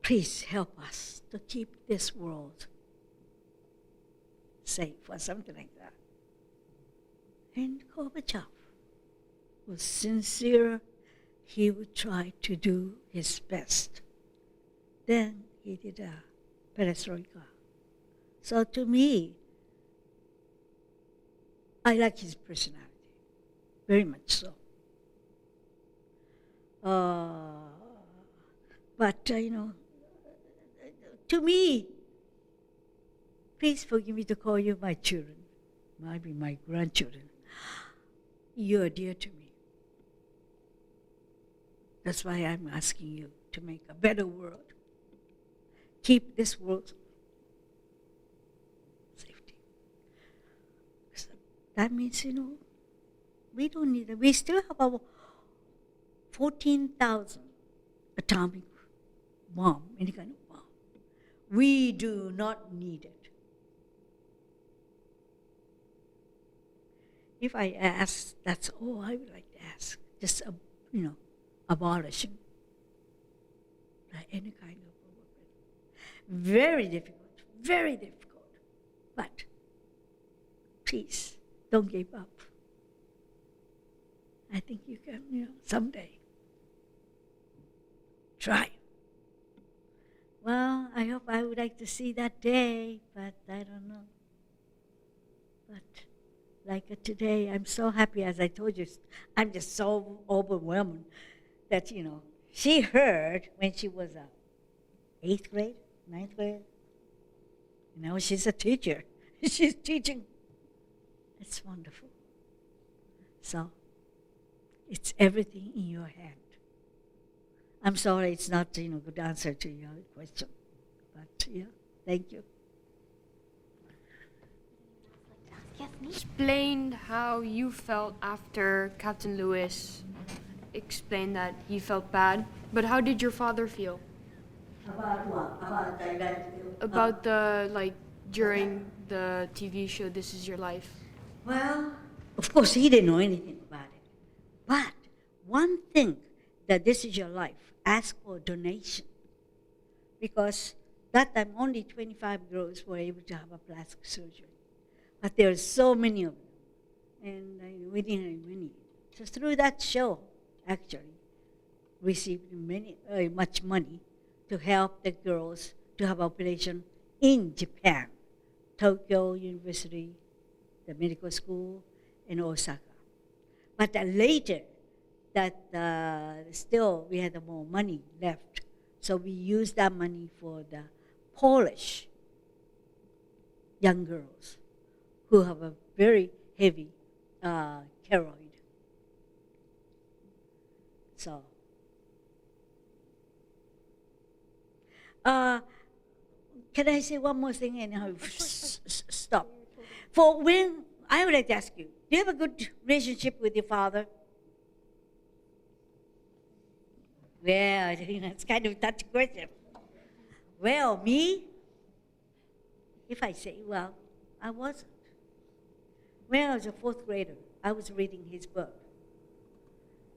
Please help us to keep this world safe or something like that. And Gorbachev was sincere. He would try to do his best. Then he did a perestroika. So to me, I like his personality, very much so. But to me, please forgive me to call you my children, maybe my grandchildren. You are dear to me. That's why I'm asking you to make a better world. Keep this world safety. That means, we don't need it. We still have about 14,000 atomic bomb, any kind of bomb. We do not need it. If I ask, that's all I would like to ask. Just, abolishing any kind of weapon. Very difficult, very difficult. But please, don't give up. I think you can, someday. Try. Well, I hope I would like to see that day, but I don't know. But like today, I'm so happy, as I told you, I'm just so overwhelmed that, she heard when she was 8th grade, 9th grade. Now she's a teacher. She's teaching. It's wonderful. So, it's everything in your hand. I'm sorry it's not, good answer to your question. But, thank you. Yes, me? Explained how you felt after Captain Lewis explained that he felt bad, but how did your father feel? About what? About during the TV show This Is Your Life. Well, of course, he didn't know anything about it. But one thing that This Is Your Life asked for donation, because that time only 25 girls were able to have a plastic surgery. But there are so many of them, and we didn't have many. So through that show, actually, received much money to help the girls to have operation in Japan, Tokyo University, the medical school, and Osaka. But later, still we had more money left, so we used that money for the Polish young girls who have a very heavy keroid. So, can I say one more thing and I'll stop? For when, I would like to ask you, do you have a good relationship with your father? Well, it's kind of a touchy question. Well, me, if I say, well, I wasn't. When I was a fourth grader, I was reading his book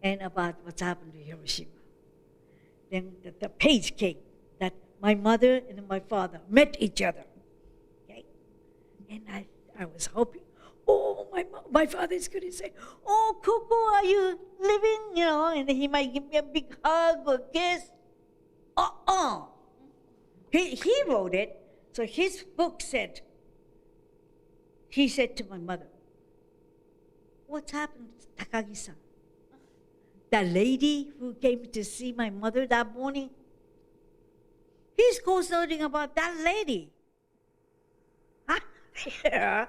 and about what's happened to Hiroshima. Then the page came that my mother and my father met each other. Okay? And I was hoping, oh, my father is going to say, oh, Koko, are you living? And he might give me a big hug or kiss. He wrote it. So his book said, he said to my mother, what's happened to Takagi-san? The lady who came to see my mother that morning, he's consulting about that lady. Huh? Yeah.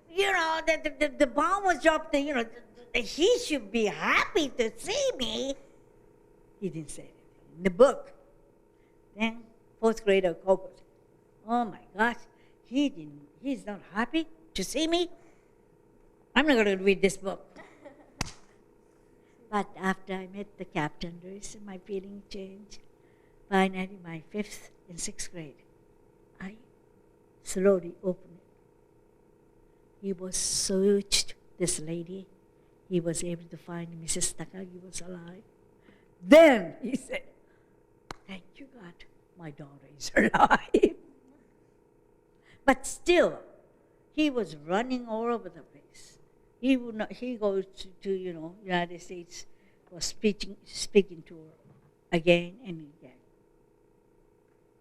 The bomb was dropped, he should be happy to see me. He didn't say anything. In the book. Then fourth grader Koko said, oh my gosh, he's not happy to see me. I'm not going to read this book. But after I met the captain, my feeling changed. Finally, my 5th and 6th grade, I slowly opened it. He was searched, this lady. He was able to find Mrs. Takagi was alive. Then he said, thank you, God, my daughter is alive. But still, he was running all over the place. He goes to United States, was speaking to her again and again.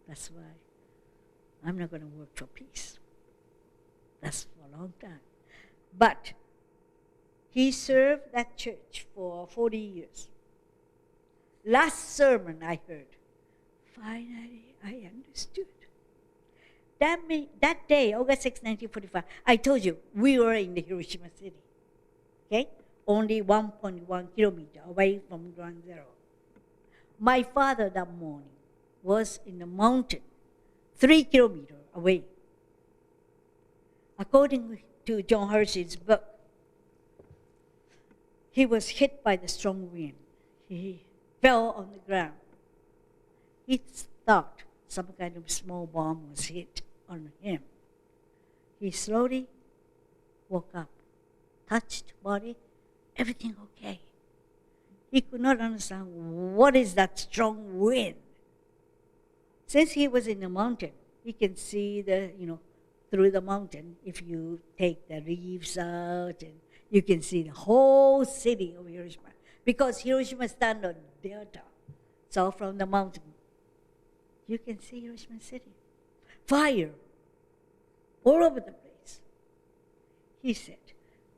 That's why I'm not going to work for peace. That's for a long time. But he served that church for 40 years. Last sermon I heard, finally I understood. That day, August 6, 1945, I told you, we were in the Hiroshima city. Okay? Only 1.1 kilometer away from ground zero. My father that morning was in the mountain, 3 kilometers away. According to John Hershey's book, he was hit by the strong wind. He fell on the ground. He thought some kind of small bomb was hit on him. He slowly woke up, touched body, everything okay. He could not understand what is that strong wind. Since he was in the mountain, he can see through the mountain. If you take the leaves out, and you can see the whole city of Hiroshima, because Hiroshima stands on delta. So from the mountain, you can see Hiroshima City. Fire all over the place. He said,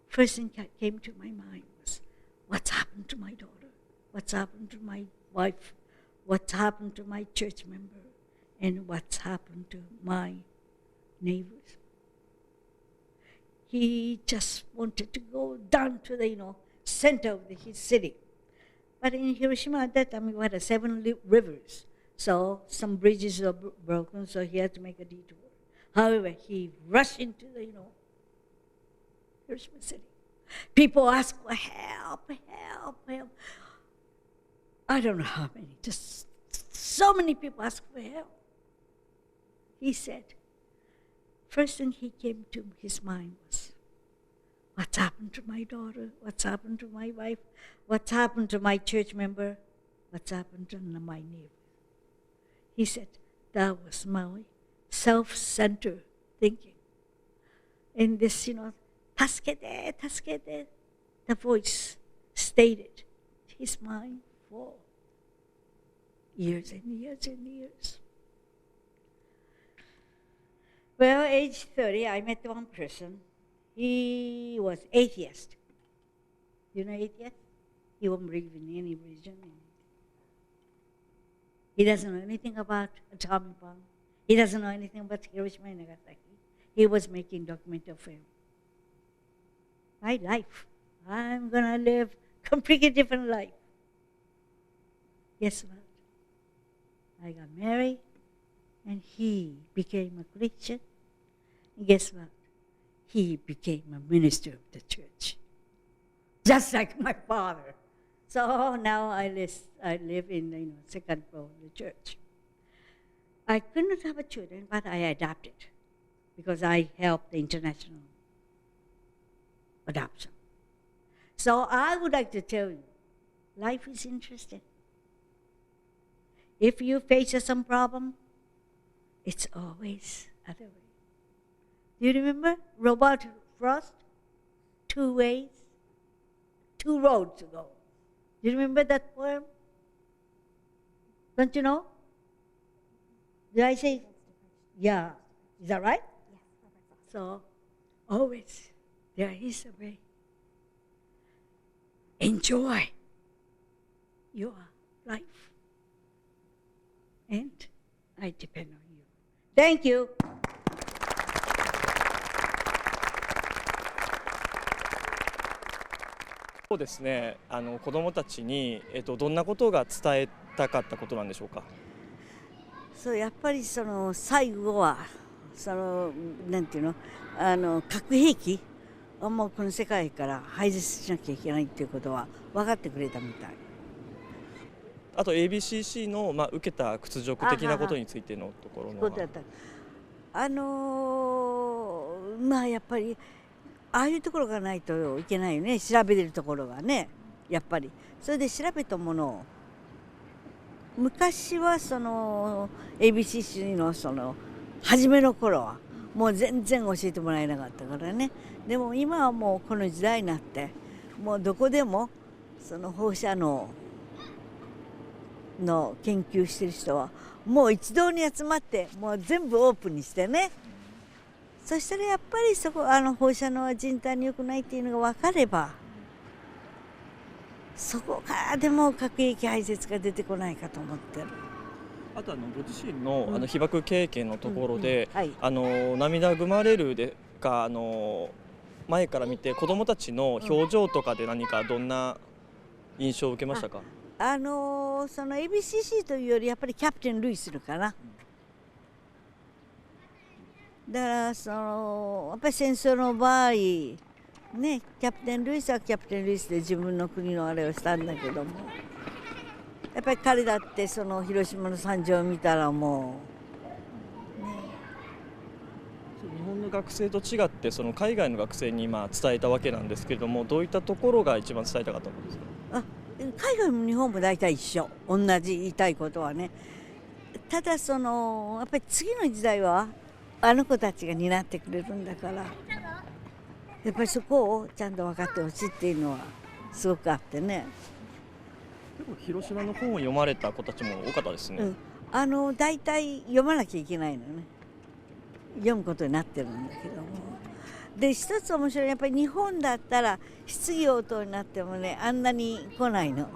first thing that came to my mind was, what's happened to my daughter? What's happened to my wife? What's happened to my church member? And what's happened to my neighbors? He just wanted to go down to the center of his city. But in Hiroshima at that time, we had 7 rivers. So some bridges were broken, so he had to make a detour. However, he rushed into the Hiroshima city. People asked for help. I don't know how many, just so many people asked for help. He said, first thing he came to his mind was, what's happened to my daughter? What's happened to my wife? What's happened to my church member? What's happened to my neighbor? He said, that was my self-centered thinking. And this, tasukete, the voice stated his mind for years and years and years. Well, age 30, I met one person. He was atheist. You know atheist? He won't believe in any religion. He doesn't know anything about atomic bomb. He doesn't know anything about Hiroshima and Nagasaki. He was making documentary film. My life. I'm going to live completely different life. Guess what? I got married, and he became a Christian. And guess what? he became a minister of the church, just like my father. So now I live in the second floor of the church. I could not have a children, but I adopted because I helped the international adoption. So I would like to tell you, life is interesting. If you face some problem, it's always other way. Do you remember Robert Frost? 2 ways, 2 roads to go. Do you remember that poem? Don't you know? Did I say? Yeah. Is that right? So, always there is a way. Enjoy your life. And I depend on you. Thank you. そうですね、子どもたちに、どんなことが伝えたかったことなんでしょうか。そうやっぱりその最後はそのなんていうの核兵器をもうこの世界から廃絶しなきゃいけないっていうことは分かってくれたみたい。あと ABCC の、受けた屈辱的なことについてのところのやっぱりああいうところがないといけないよね。調べてるところがね、やっぱりそれで調べたものを昔はその ABCC のその初めの頃はもう全然教えてもらえなかったからね。でも今はもうこの時代になってもうどこでもその放射能の研究してる人はもう一堂に集まってもう全部オープンにしてね。そしたらやっぱりそこ放射能は人体に良くないっていうのが分かればそこからでも核兵器廃絶が出てこないかと思ってる。あとご自身の、被爆経験のところで、はい、涙ぐまれるでか前から見て子どもたちの表情とかで何かどんな印象を受けましたか。その ABCC というよりやっぱりキャプテン・ルイスかな。だからやっぱり戦争の場合ね、キャプテン・ルイスはキャプテン・ルイスで自分の国のあれをしたんだけどもやっぱり彼だってその広島の惨状を見たらもう、ね、日本の学生と違ってその海外の学生に伝えたわけなんですけれどもどういったところが一番伝えたかったんですか。海外も日本も大体一緒、同じ言いたいことはね。ただやっぱり次の時代はあの子たちが担ってくれるんだからやっぱりそこをちゃんと分かってほしいっていうのはすごくあってね。結構広島の本を読まれた子たちも多かったですね。大体読まなきゃいけないのね。読むことになってるんだけどもで一つ面白いやっぱり日本だったら質疑応答になってもねあんなに来ないの。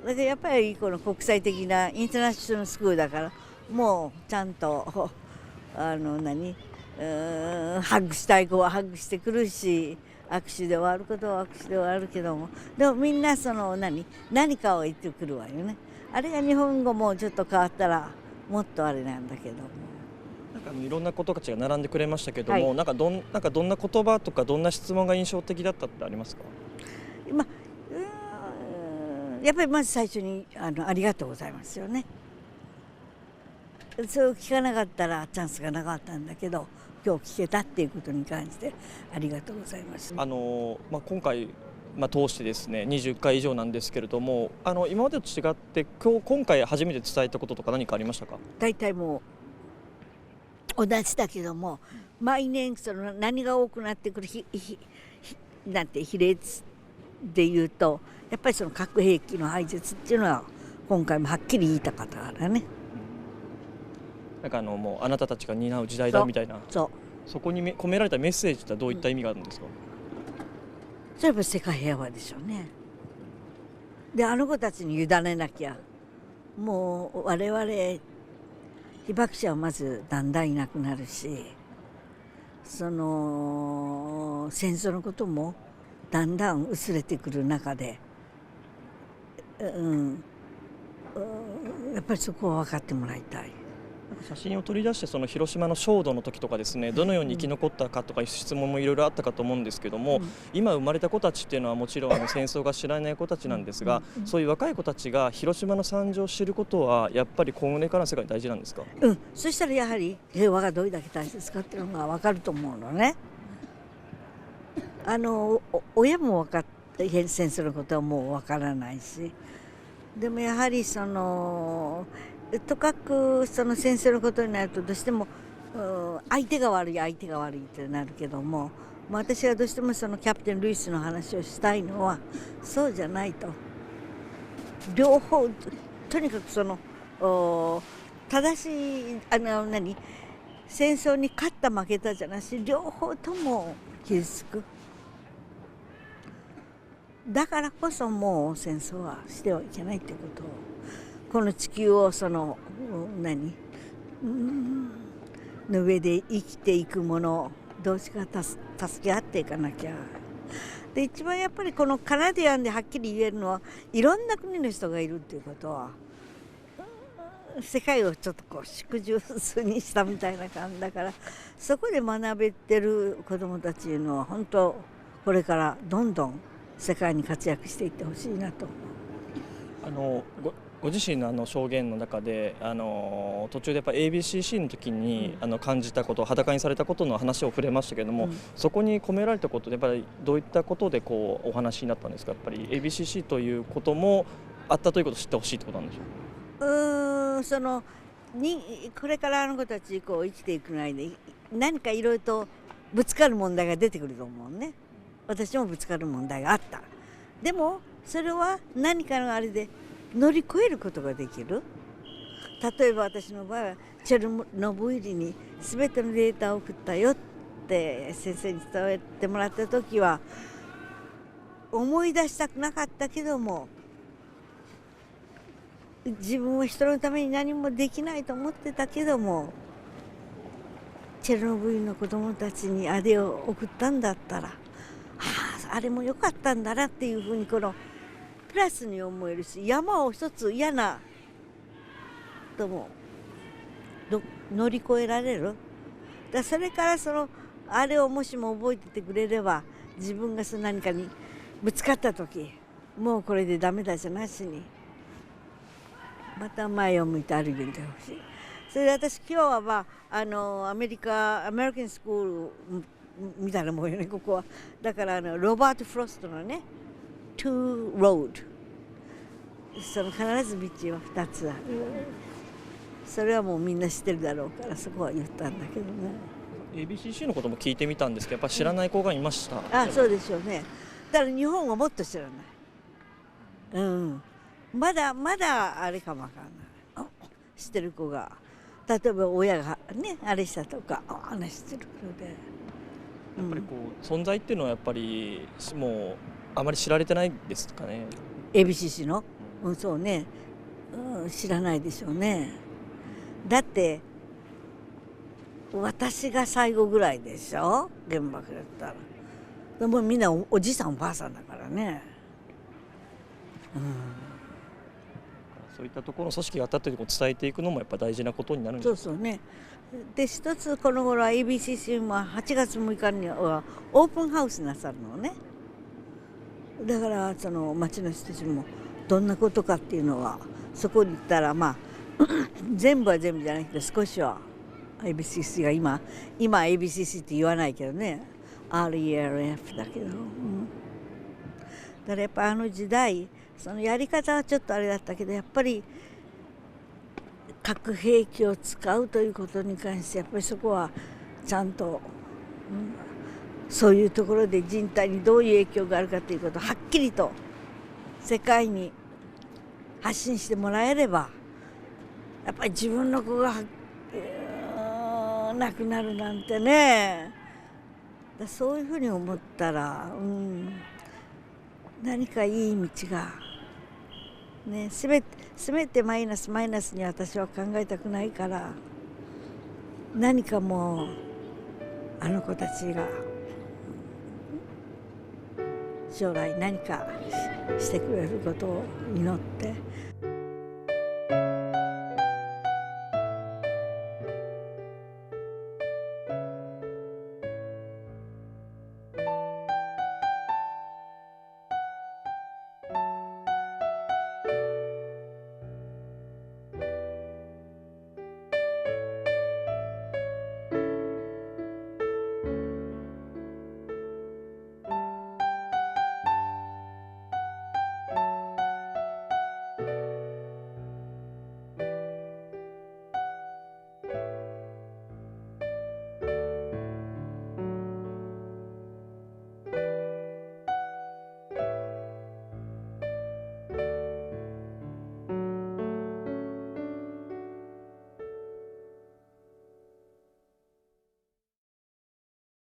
だからやっぱりこの国際的なインターナショナルスクールだからもうちゃんとハグしたい子はハグしてくるし握手で終わることは握手で終わるけどもでもみんな何かを言ってくるわよね。あれが日本語もちょっと変わったらもっとあれなんだけどもいろんな子たちが並んでくれましたけども、はい、どんな言葉とかどんな質問が印象的だったってありますか。やっぱりまず最初にありがとうございますよね。それを聞かなかったらチャンスがなかったんだけど今日聞けたっていうことに関してありがとうございます。今回、通してですね20回以上なんですけれども今までと違って今回初めて伝えたこととか何かありましたか。大体もう同じだけども毎年何が多くなってくるなんて比率で言うとやっぱり核兵器の廃絶っていうのは今回もはっきり言いたかったからね。もうあなたたちが担う時代だみたいなそこに込められたメッセージってどういった意味があるんですか。それはやっぱ世界平和でしょうね。であの子たちに委ねなきゃもう我々被爆者はまずだんだんいなくなるし戦争のこともだんだん薄れてくる中で、やっぱりそこは分かってもらいたい。写真を取り出してその広島の焦土の時とかですね、どのように生き残ったかとかいう質問もいろいろあったかと思うんですけども、今生まれた子たちっていうのはもちろん戦争が知らない子たちなんですが、そういう若い子たちが広島の惨状を知ることはやっぱりこれからの世界に大事なんですか？そしたらやはり平和がどれだけ大切かっていうのが分かると思うのね。親も分かって戦争のことはもう分からないし、でもやはりとかくその戦争のことになるとどうしても相手が悪いってなるけども、私はどうしてもそのキャプテン・ルイスの話をしたいのはそうじゃないと。両方とにかく正しい戦争に勝った負けたじゃなし、両方とも傷つく。だからこそもう戦争はしてはいけないってことを、この地球をの上で生きていくものを同士が助け合っていかなきゃ。で一番やっぱりこのカナディアンではっきり言えるのは、いろんな国の人がいるっていうことは、世界をちょっと縮小にしたみたいな感じだから、そこで学べてる子どもたちのは本当これからどんどん世界に活躍していってほしいなと思う。ご自身の証言の中で途中でやっぱ ABCC の時に感じたこと、裸にされたことの話を触れましたけれども、そこに込められたことでやっぱりどういったことでお話になったんですか？やっぱり ABCC ということもあったということを知ってほしいってことなんでしょう？これから子たち生きていくの間に何かいろいろとぶつかる問題が出てくると思うね。私もぶつかる問題があった。でもそれは何かのあれで乗り越えることができる。例えば私の場合はチェルノブイリに全てのデータを送ったよって先生に伝えてもらった時は思い出したくなかったけども、自分は人のために何もできないと思ってたけども、チェルノブイリの子どもたちにあれを送ったんだったら、あれも良かったんだなっていうふうにプラスに思えるし、山を一つ嫌なとも乗り越えられる。それからあれをもしも覚えててくれれば、自分が何かにぶつかった時、もうこれでダメだじゃなしにまた前を向いて歩いてみてほしい。それで私今日はアメリカンスクールみたいなもんよね、ここは。だからロバート・フロストのね「To Road」、必ず道は2つある。それはもうみんな知ってるだろうからそこは言ったんだけどね。ABCC のことも聞いてみたんですけど、やっぱ知らない子がいました。そうでしょうね。だから日本はもっと知らない。まだあれかもわかんない。知ってる子が、例えば親がねあれしたとか話してるので。やっぱり存在っていうのはやっぱりもうあまり知られてないですかね。ABCC の、そうね、知らないでしょうね。だって私が最後ぐらいでしょ、原爆だったら。でもみんなおじさんおばあさんだからね。そういったところの組織があったということを伝えていくのもやっぱ大事なことになるんですか？そうね。で一つこの頃は ABCC も8月6日にはオープンハウスなさるのね。だから町の人たちもどんなことかっていうのはそこに行ったら全部は全部じゃなくて少しは ABCC が今 ABCC って言わないけどね、 RELF だけど、だからやっぱ時代やり方はちょっとあれだったけど、やっぱり核兵器を使うということに関してやっぱりそこはちゃんと、そういうところで人体にどういう影響があるかということをはっきりと世界に発信してもらえれば、やっぱり自分の子が亡くなるなんてね、そういうふうに思ったら、何かいい道がね、全てマイナスに私は考えたくないから、何かもうあの子たちが将来何かしてくれることを祈って